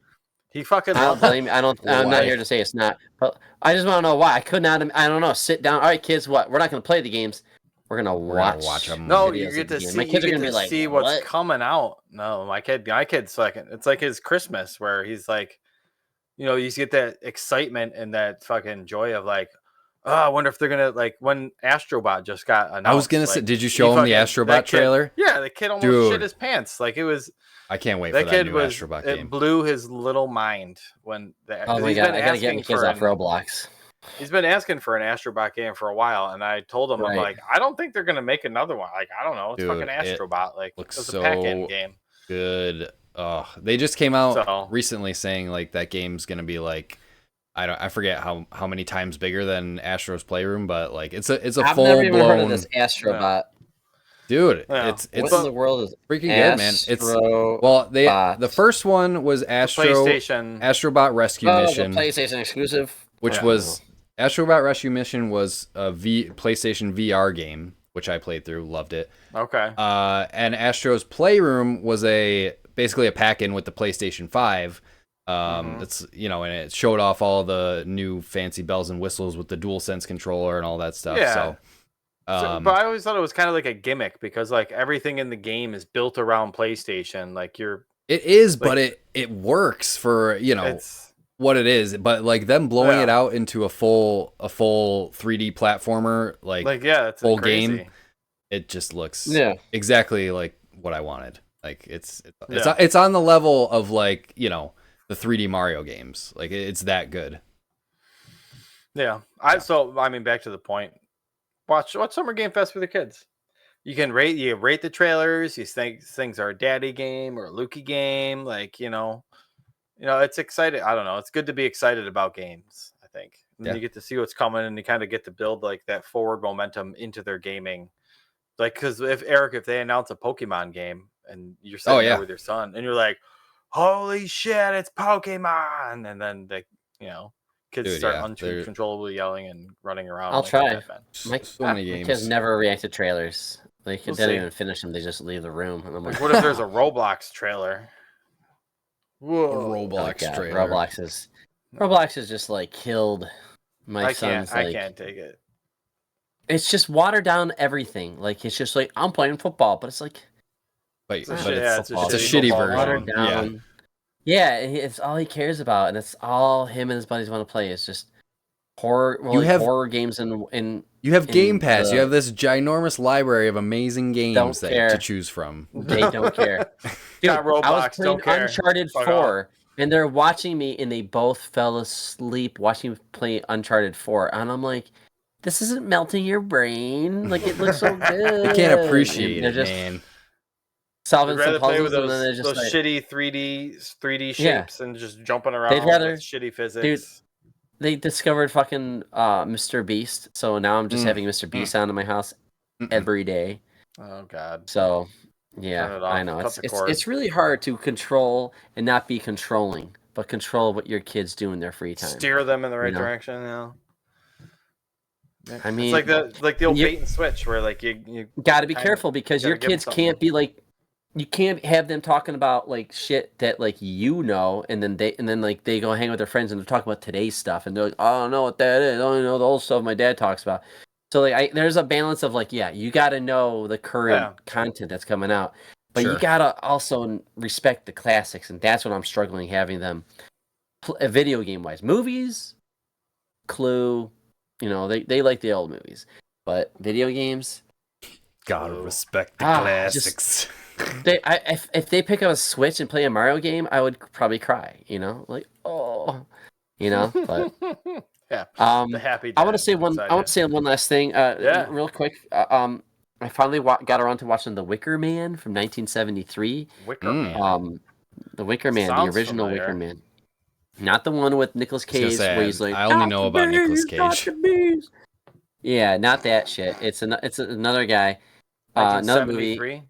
he fucking. I don't blame. I'm not here to say it's not, but I just want to know why I could not. I don't know. Sit down. All right, kids. What? We're not going to play the games. We're gonna watch them. No, you get to see. My kids are gonna be like, see what's coming out. No, my kid's like, it's like his Christmas where he's like, you get that excitement and that fucking joy of like, oh, I wonder if they're gonna like when Astrobot just got announced. I was gonna say, did you show him the Astrobot trailer? Yeah, the kid almost shit his pants. Like it was. I can't wait for that new Astrobot game. It blew his little mind when. Oh my god! I gotta get my kids off Roblox. He's been asking for an Astrobot game for a while, and I told him, I'm like, I don't think they're gonna make another one. Like, I don't know, it's fucking Astrobot. Like, looks it's so a pack-in game. Good. They just came out recently saying like that game's gonna be like, I forget how many times bigger than Astro's Playroom, but like it's a I've full never even blown heard of this Astrobot. Dude, it's what in the world is freaking good, man. It's the first one was Astrobot Rescue Mission, the PlayStation exclusive, which was Astrobot Rescue Mission was a PlayStation VR game, which I played through, loved it. Okay. And Astro's Playroom was basically a pack-in with the PlayStation 5. It's and it showed off all the new fancy bells and whistles with the DualSense controller and all that stuff. Yeah. So but I always thought it was kind of like a gimmick because like everything in the game is built around PlayStation. Like it is, but it works for what it is. But like them blowing it out into a full 3D platformer, it's full game, it just looks exactly like what I wanted. Like it's on the level of like the 3D Mario games. Like it's that good. Yeah. Back to the point. Watch Summer Game Fest with your kids. You can rate the trailers. You think things are a daddy game or a Lukey game. Like, it's exciting. I don't know. It's good to be excited about games, I think. And then you get to see what's coming and you kind of get to build like that forward momentum into their gaming. Like, because if they announce a Pokemon game and you're sitting there with your son and you're like, holy shit, it's Pokemon. And then kids start uncontrollably yelling and running around. I'll try. My kids never react to trailers. They don't even finish them. They just leave the room. And I'm like, what if there's a Roblox trailer? Whoa. Roblox trailer. Roblox has just like killed my son's. I can't take it. It's just watered down everything. Like it's just like I'm playing football, but it's like. It's a shitty version. Watered down. Yeah, it's all he cares about, and it's all him and his buddies want to play. It's just horror. Horror games and you have Game Pass. You have this ginormous library of amazing games to choose from. They don't care. Dude, Roblox, I was playing Uncharted 4, and they're watching me, and they both fell asleep watching me play Uncharted 4, and I'm like, this isn't melting your brain. Like it looks so good. You can't appreciate it, man. Solving some play puzzles with and then they're just those shitty 3D shapes and just jumping around. They'd rather with shitty physics. Dude, they discovered fucking Mr. Beast, so now I'm just having Mr. Beast on in my house every day. Oh god. So I know it's really hard to control and not be controlling, but control what your kids do in their free time. Steer them in the right direction. I mean, it's like the old bait and switch where like you got to be careful because your kids can't be like. you can't have them talking about like shit that like and then like they go hang with their friends and they're talking about today's stuff and they're like, I don't know what that is. I don't know the old stuff my dad talks about. So like there's a balance of like, yeah, you got to know the current content that's coming out, but you got to also respect the classics, and that's what I'm struggling having them video game wise. Movies, Clue, they like the old movies, but video games, gotta respect the classics. If they pick up a Switch and play a Mario game, I would probably cry. Like, but yeah. The happy. I want to say one last thing. Real quick. I finally got around to watching The Wicker Man from 1973. Wicker Man. The Wicker Man, the original Wicker Man, not the one with Nicolas Cage, where he's like, I only know about Nicolas Cage. Yeah, not that shit. It's another guy. Another movie.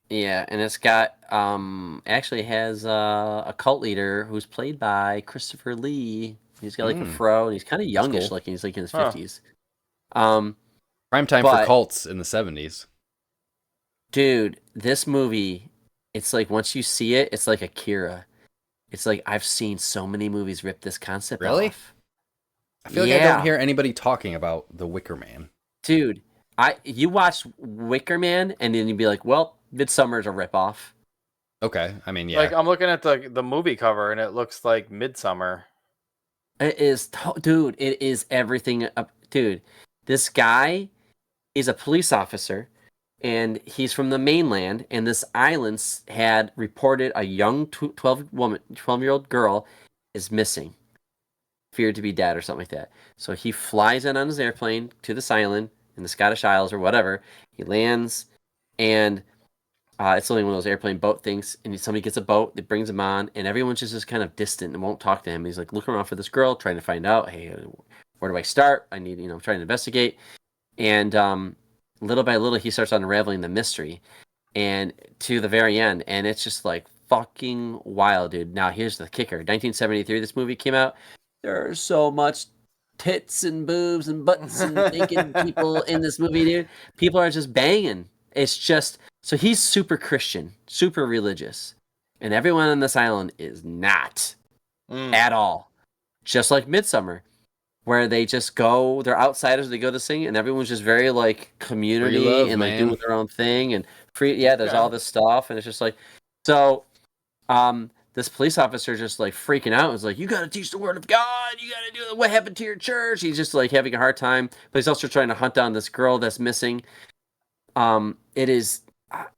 Yeah, and it's got actually has a cult leader who's played by Christopher Lee. He's got like a fro, and he's kind of youngish looking. He's like in his 50s. Prime time for cults in the 70s. Dude, this movie, it's like once you see it, it's like Akira. It's like I've seen so many movies rip this concept off. I feel like I don't hear anybody talking about The Wicker Man. Dude, you watch Wicker Man, and then you'd be like, well, Midsummer's a ripoff. Okay, I mean, yeah. Like I'm looking at the movie cover, and it looks like Midsummer. It is, dude. It is everything. Dude, this guy is a police officer, and he's from the mainland. And this island had reported a young 12-year-old girl is missing, feared to be dead or something like that. So he flies in on his airplane to this island in the Scottish Isles or whatever. He lands, and it's only one of those airplane boat things, and somebody gets a boat that brings him on, and everyone's just kind of distant and won't talk to him. He's like looking around for this girl, trying to find out, hey, where do I start? I need, I'm trying to investigate. And little by little, he starts unraveling the mystery, and to the very end, and it's just like fucking wild, dude. Now, here's the kicker. 1973, this movie came out. There's so much tits and boobs and butts and naked people in this movie, dude. People are just banging. It's just... So he's super Christian, super religious, and everyone on this island is not at all. Just like Midsummer, where they just go, they're outsiders, they go to sing, and everyone's just very like community and like doing their own thing and free. Yeah, there's all this stuff, and it's just like, so this police officer just like freaking out. Is like, you got to teach the word of God. You got to do what happened to your church. He's just like having a hard time, but he's also trying to hunt down this girl that's missing.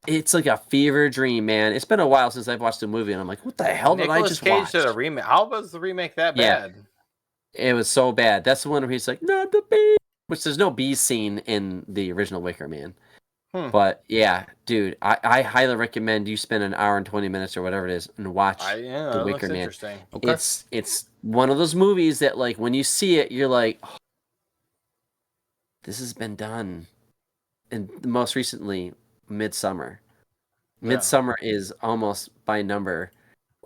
It's like a fever dream, man. It's been a while since I've watched a movie, and I'm like, what the hell did I just watch? Nicolas Cage did a remake. How was the remake that bad? It was so bad. That's the one where he's like, not the bee. Which there's no bee scene in the original Wicker Man. But yeah, dude, I highly recommend you spend an hour and 20 minutes or whatever it is and watch the Wicker Man. Okay. It's one of those movies that like when you see it, you're like, oh, this has been done. And most recently, Midsummer. Midsummer is almost by number,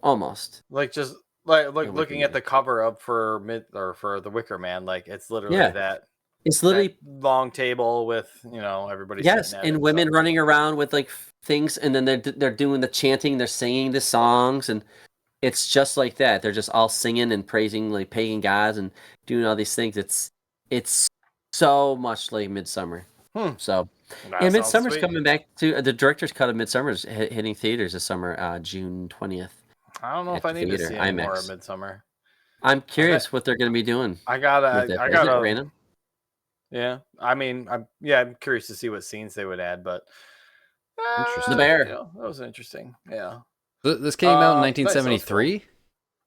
almost like just like looking at the cover up for the Wicker Man. Like it's literally that. It's literally that long table with everybody. Yes, and women running around with like things, and then they're doing the chanting, they're singing the songs, and it's just like that. They're just all singing and praising like pagan gods and doing all these things. It's so much like Midsummer. So. And Midsummer's coming back to the director's cut of Midsummer's hitting theaters this summer, June 20th. I don't know if I need to see any more of Midsummer. I'm curious what they're going to be doing. I got random. Yeah, I mean, I'm curious to see what scenes they would add, but interesting. The bear. That was interesting. Yeah. This came out in 1973.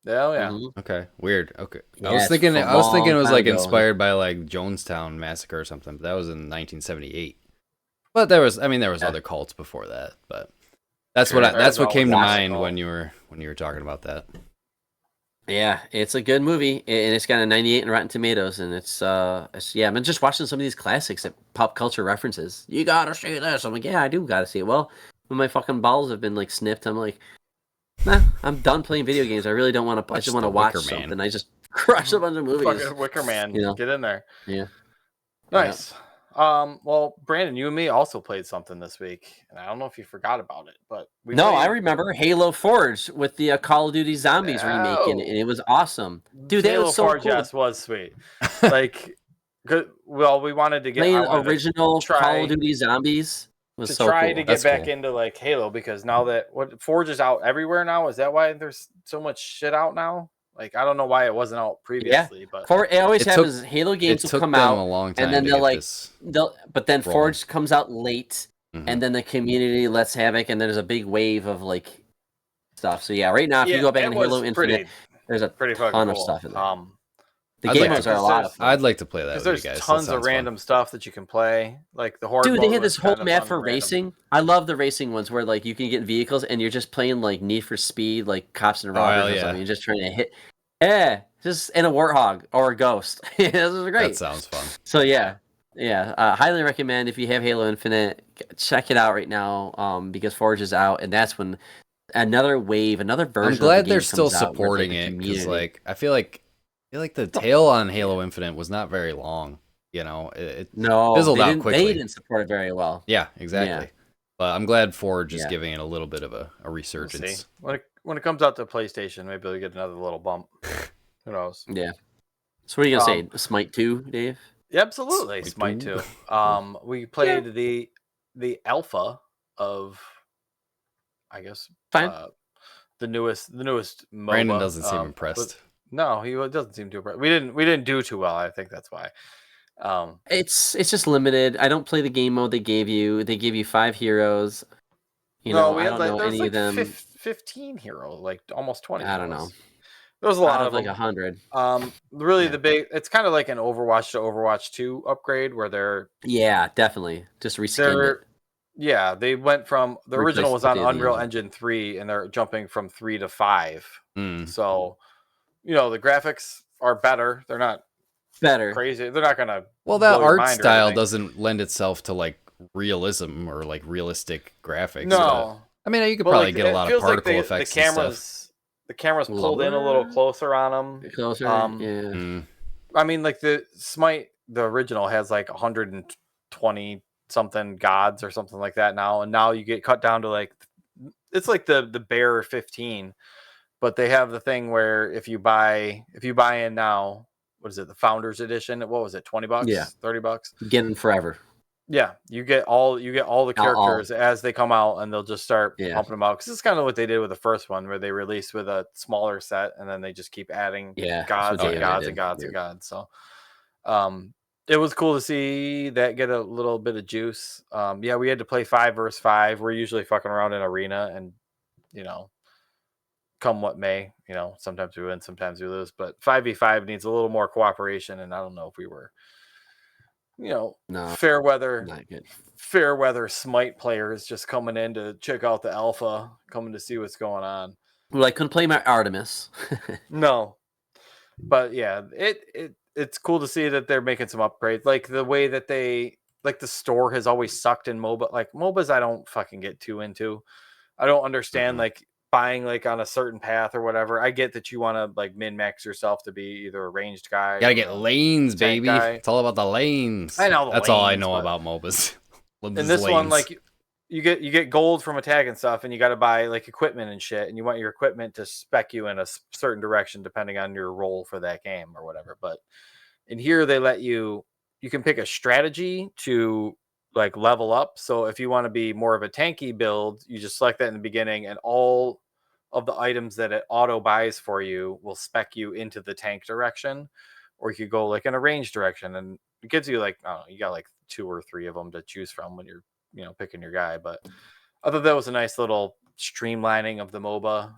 Yeah, yeah. Mm-hmm. Okay, weird. Okay, I was thinking it was like inspired by like Jonestown Massacre or something. But that was in 1978. But there was other cults before that, but that's what came to mind when you were talking about that. Yeah, it's a good movie, and it's got a 98 in Rotten Tomatoes, and it's I've been just watching some of these classics that pop culture references. You gotta see this. I'm like, yeah, I do gotta see it. Well, when my fucking balls have been like snipped, I'm like, nah, I'm done playing video games. I really don't want to. I just want to watch something. I just crush a bunch of movies. Fucking Wicker Man, get in there. Yeah, nice. Well, Brandon, you and me also played something this week, and I don't know if you forgot about it, but I remember Halo Forge with the Call of Duty Zombies remake, and it was awesome. Dude, that was so Forge, cool. yes, was sweet. Like, good. Well, we wanted to get playing original Call of Duty Zombies was so cool. To get back into like Halo, because now that Forge is out everywhere now, is that why there's so much shit out now? Like, I don't know why it wasn't out previously, but it always happens. Halo games will come out, a long time, and then but then Forge comes out late, and then the community lets havoc, and there's a big wave of like stuff. So yeah, right now if you go back in Halo Infinite, there's a ton of stuff in there. The game modes are a lot of fun. I'd like to play that with you guys. There's tons of random stuff that you can play. Like the Horde. Dude, they had this whole map for racing. I love the racing ones where like you can get vehicles and you're just playing like Need for Speed, like Cops and Robbers or something. You're just trying to hit. Yeah, just in a Warthog or a Ghost. This is great. That sounds fun. So yeah. Highly recommend if you have Halo Infinite, check it out right now. Because Forge is out, and that's when another version. I'm glad they're still supporting it because like I feel like the tail on Halo Infinite was not very long. You know, it fizzled out quickly. They didn't support it very well. Yeah, exactly. Yeah. But I'm glad Forge is giving it a little bit of a resurgence. We'll see. When it comes out to PlayStation, maybe they'll get another little bump. Who knows? Yeah. So what are you gonna say? Smite 2, Dave? Yeah, absolutely. Smite 2. We played the alpha of, I guess, the newest MOBA. Brandon doesn't seem impressed. No, he doesn't seem too impressed. We didn't do too well. I think that's why. It's just limited. I don't play the game mode they gave you. They gave you 5 heroes. I don't know any of them. 15 heroes, like almost 20. I don't know. There was a lot of like 100. Really, the big. It's kind of like an Overwatch to Overwatch 2 upgrade where they're. Yeah, definitely. Just reskinned it. Yeah, they went from the original was on Unreal Engine 3, and they're jumping from 3 to 5. So, the graphics are better. They're not crazy. They're not gonna. Well, that art style doesn't lend itself to like realism or like realistic graphics. No, I mean you could probably get a lot of particle effects. The camera's pulled in a little closer on them. Closer, yeah. I mean, like the Smite, the original has like 120 something gods or something like that now, and now you get cut down to like it's like the bare 15. But they have the thing where if you buy in now, what is it? The Founders Edition. What was it? $20? Yeah, $30. Get in forever. Yeah, you get all the characters as they come out, and they'll just start pumping them out. Because it's kind of what they did with the first one, where they released with a smaller set, and then they just keep adding gods and gods and gods and gods. So, it was cool to see that get a little bit of juice. We had to play 5 versus 5. We're usually fucking around in arena, and come what may, sometimes we win, sometimes we lose. But 5v5 needs a little more cooperation, and I don't know if we were. Fair weather Smite players just coming in to check out the alpha, coming to see what's going on. Well, I couldn't play my Artemis. No, but yeah, it's cool to see that they're making some upgrades. Like the way that the store has always sucked in MOBA. Like MOBAs, I don't fucking get too into. I don't understand like buying like on a certain path or whatever. I get that you want to like min-max yourself to be either a ranged guy. You gotta get lanes, baby. It's all about the lanes. I know that's all I know about MOBAs. And this one, like you get gold from attack and stuff, and you got to buy like equipment and shit, and you want your equipment to spec you in a certain direction depending on your role for that game or whatever. But in here, they let you can pick a strategy to like level up. So if you want to be more of a tanky build, you just select that in the beginning, and all of the items that it auto buys for you will spec you into the tank direction, or you could go like in a range direction, and it gives you like, I don't know, you got like 2 or 3 of them to choose from when you're, picking your guy. But I thought that was a nice little streamlining of the MOBA.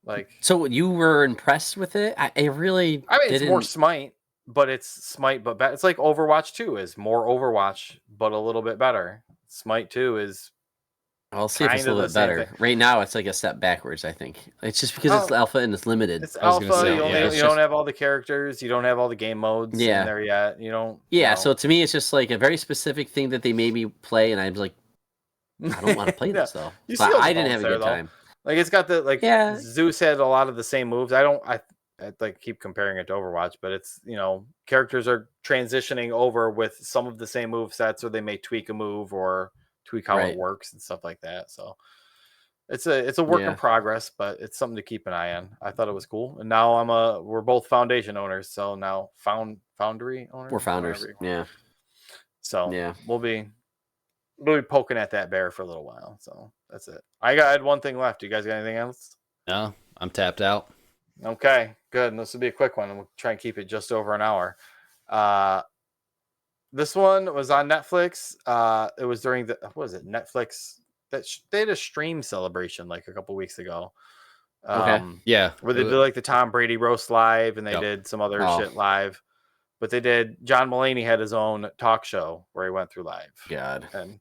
Like, so you were impressed with it? It's more Smite, but it's Smite, but better. It's like Overwatch 2 is more Overwatch, but a little bit better. Smite 2 is. I'll see if it's a little bit better. Right now, it's like a step backwards, I think. It's just because it's alpha and it's limited. It's alpha. You don't have all the characters. You don't have all the game modes in there yet. You don't. Yeah, so to me, it's just like a very specific thing that they made me play, and I was like, I don't want to play this, though. But I didn't have a good time. Like, it's got the, Zeus had a lot of the same moves. like keep comparing it to Overwatch, but it's, characters are transitioning over with some of the same move sets, or they may tweak a move or tweak how it works and stuff like that. So it's a work in progress, but it's something to keep an eye on. I thought it was cool, and now we're both Foundation owners, so now Foundry owners. We're founders, yeah. So we'll be poking at that bear for a little while. So that's it. I had one thing left. You guys got anything else? No, I'm tapped out. Okay, good. And this will be a quick one, and we'll try and keep it just over an hour. This one was on Netflix. It was during Netflix that they had a stream celebration like a couple weeks ago. Yeah, where they did like the Tom Brady roast live, and they did some other shit live. But they did. John Mulaney had his own talk show where he went through live. God. And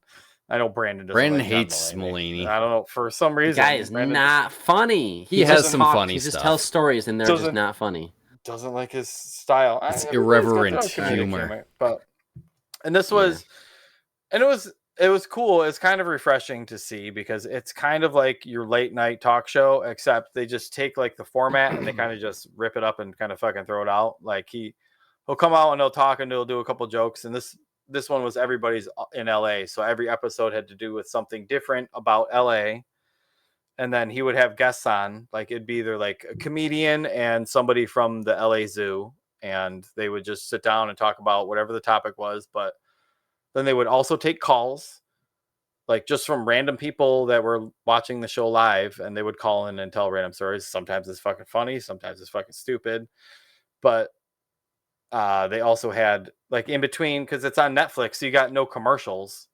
I know Brandon hates Mulaney. I don't know, for some reason. The guy is not funny. He has some funny stuff. He just tells stories, and they're just not funny. Doesn't like his style. It's irreverent humor. And this was, and it was cool. It's kind of refreshing to see, because it's kind of like your late night talk show, except they just take like the format and they kind of just rip it up and kind of fucking throw it out. Like he'll come out and he'll talk and he'll do a couple jokes. And this one was everybody's in LA. So every episode had to do with something different about LA. And then he would have guests on, like it'd be either like a comedian and somebody from the LA Zoo. And they would just sit down and talk about whatever the topic was. But then they would also take calls, like just from random people that were watching the show live. And they would call in and tell random stories. Sometimes it's fucking funny. Sometimes it's fucking stupid. But they also had like in between, because it's on Netflix, so you got no commercials.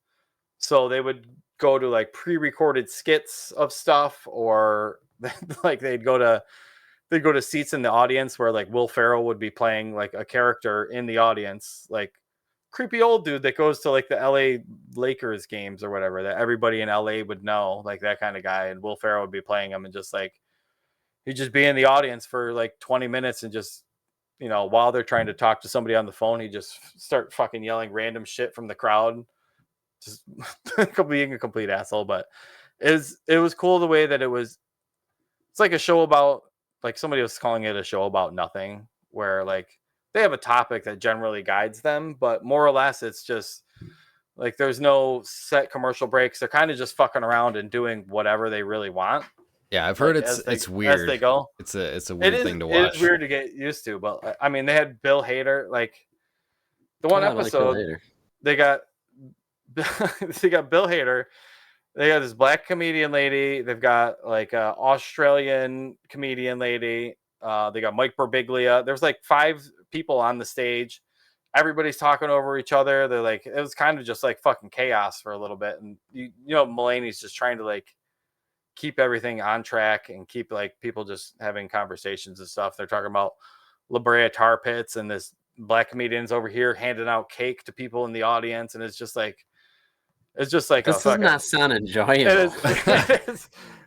So they would go to like pre-recorded skits of stuff, or like they'd go to seats in the audience where like Will Ferrell would be playing like a character in the audience, like creepy old dude that goes to like the LA Lakers games or whatever that everybody in LA would know, like that kind of guy. And Will Ferrell would be playing him, and just like he'd just be in the audience for like 20 minutes and just, while they're trying to talk to somebody on the phone, he just start fucking yelling random shit from the crowd, just being a complete asshole. But it was cool the way that it's like a show about, like somebody was calling it a show about nothing, where like they have a topic that generally guides them, but more or less it's just like there's no set commercial breaks. They're kind of just fucking around and doing whatever they really want. Yeah, I've heard it's weird. As they go. It's a weird thing to watch. It's weird to get used to, but I mean, they had Bill Hader, like the one episode they got Bill Hader. They got this black comedian lady. They've got like a Australian comedian lady. They got Mike Birbiglia. There's like 5 people on the stage. Everybody's talking over each other. They're like, it was kind of just like fucking chaos for a little bit. And Mulaney's just trying to like keep everything on track and keep like people just having conversations and stuff. They're talking about La Brea tar pits, and this black comedian's over here handing out cake to people in the audience. And it's just like this does not sound enjoyable.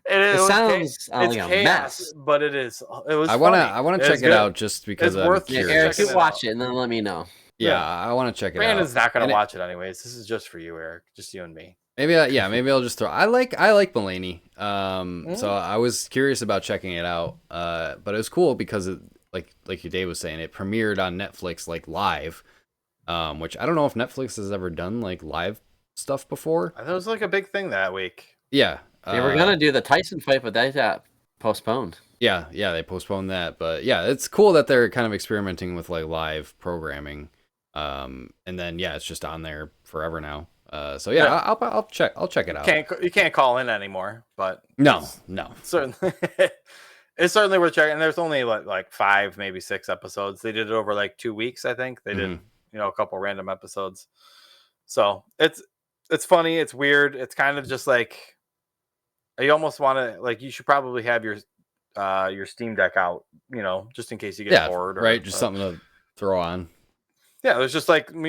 It sounds like a chaos, mess. But it is. It was. I want to check it out just because I'm curious. Eric, you watch it and then let me know. Yeah, I want to check it out. Brandon's not going to watch it anyways. This is just for you, Eric. Just you and me. Maybe I'll just throw. I like Mulaney. So I was curious about checking it out. But it was cool because like your Dave was saying, it premiered on Netflix like live. Which I don't know if Netflix has ever done like live stuff before. That was like a big thing that week. Yeah. They were gonna do the Tyson fight, but that got postponed. Yeah, they postponed that. But yeah, it's cool that they're kind of experimenting with like live programming. And then it's just on there forever now. So I'll check it out. You can't call in anymore, but no. Certainly it's certainly worth checking. And there's only like 5, maybe 6 episodes. They did it over like 2 weeks, I think. They did, a couple random episodes. So it's funny, it's weird. It's kind of just like you almost want to like you should probably have your Steam Deck out, just in case you get bored. Right, just something to throw on. Yeah, it was just like, in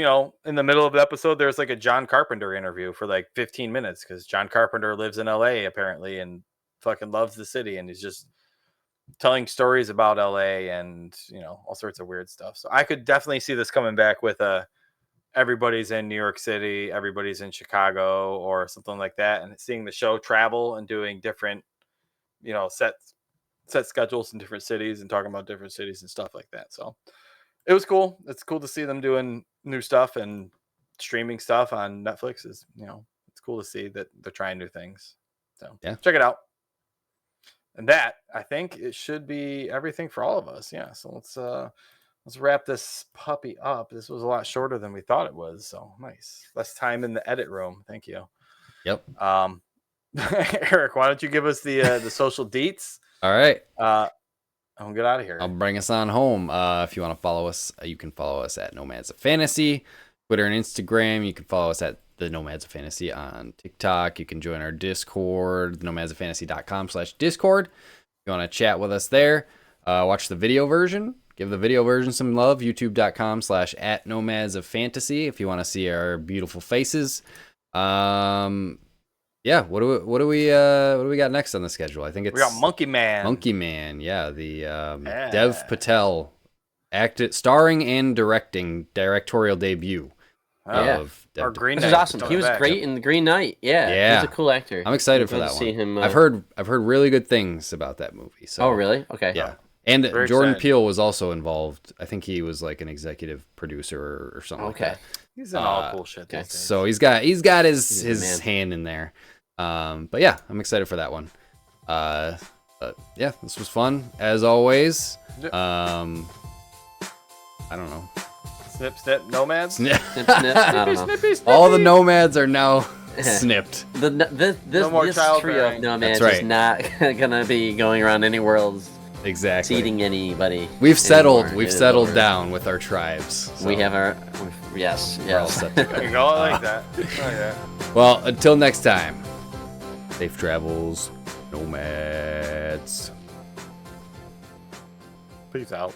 the middle of the episode, there's like a John Carpenter interview for like 15 minutes because John Carpenter lives in LA apparently and fucking loves the city. And he's just telling stories about LA and, all sorts of weird stuff. So I could definitely see this coming back with everybody's in New York City, everybody's in Chicago or something like that. And seeing the show travel and doing different, sets set schedules in different cities and talking about different cities and stuff like that. So it was cool. It's cool to see them doing new stuff and streaming stuff on Netflix. Is it's cool to see that they're trying new things. So yeah, check it out. And that, I think, it should be everything for all of us. Yeah. So let's wrap this puppy up. This was a lot shorter than we thought it was. So nice. Less time in the edit room. Thank you. Yep. Eric, why don't you give us the social deets? All right. I'll get out of here. I'll bring us on home. If you want to follow us, you can follow us at Nomads of Fantasy, Twitter and Instagram. You can follow us at the Nomads of Fantasy on TikTok. You can join our Discord, nomadsofantasy.com/Discord. If you want to chat with us there, watch the video version. Give the video version some love. YouTube.com/@nomadsofantasy if you want to see our beautiful faces. Yeah, what do we got next on the schedule? I think we got Monkey Man. Monkey Man, yeah, the Dev Patel starring and directorial debut of Dev. Green Knight. Which is awesome. He was great in the Green Knight. Yeah, he's a cool actor. I'm excited for that one. See him, I've heard really good things about that movie. So. Oh, really? Okay. Yeah. And Jordan Peele was also involved. I think he was like an executive producer or something like that. He's in all cool shit. Okay. So he's got his hand in there. But yeah, I'm excited for that one. But yeah, this was fun as always. I don't know. Snip, snip, nomads. Snip, snip. I don't know. Snippy, snippy. All the nomads are now snipped. This trio of nomads is not gonna be going around any worlds. Exactly. Seating anybody. We've settled down with our tribes. So. We have our yes. We're all set to go. You go like that. Oh, yeah. Well, until next time. Safe travels, nomads. Peace out.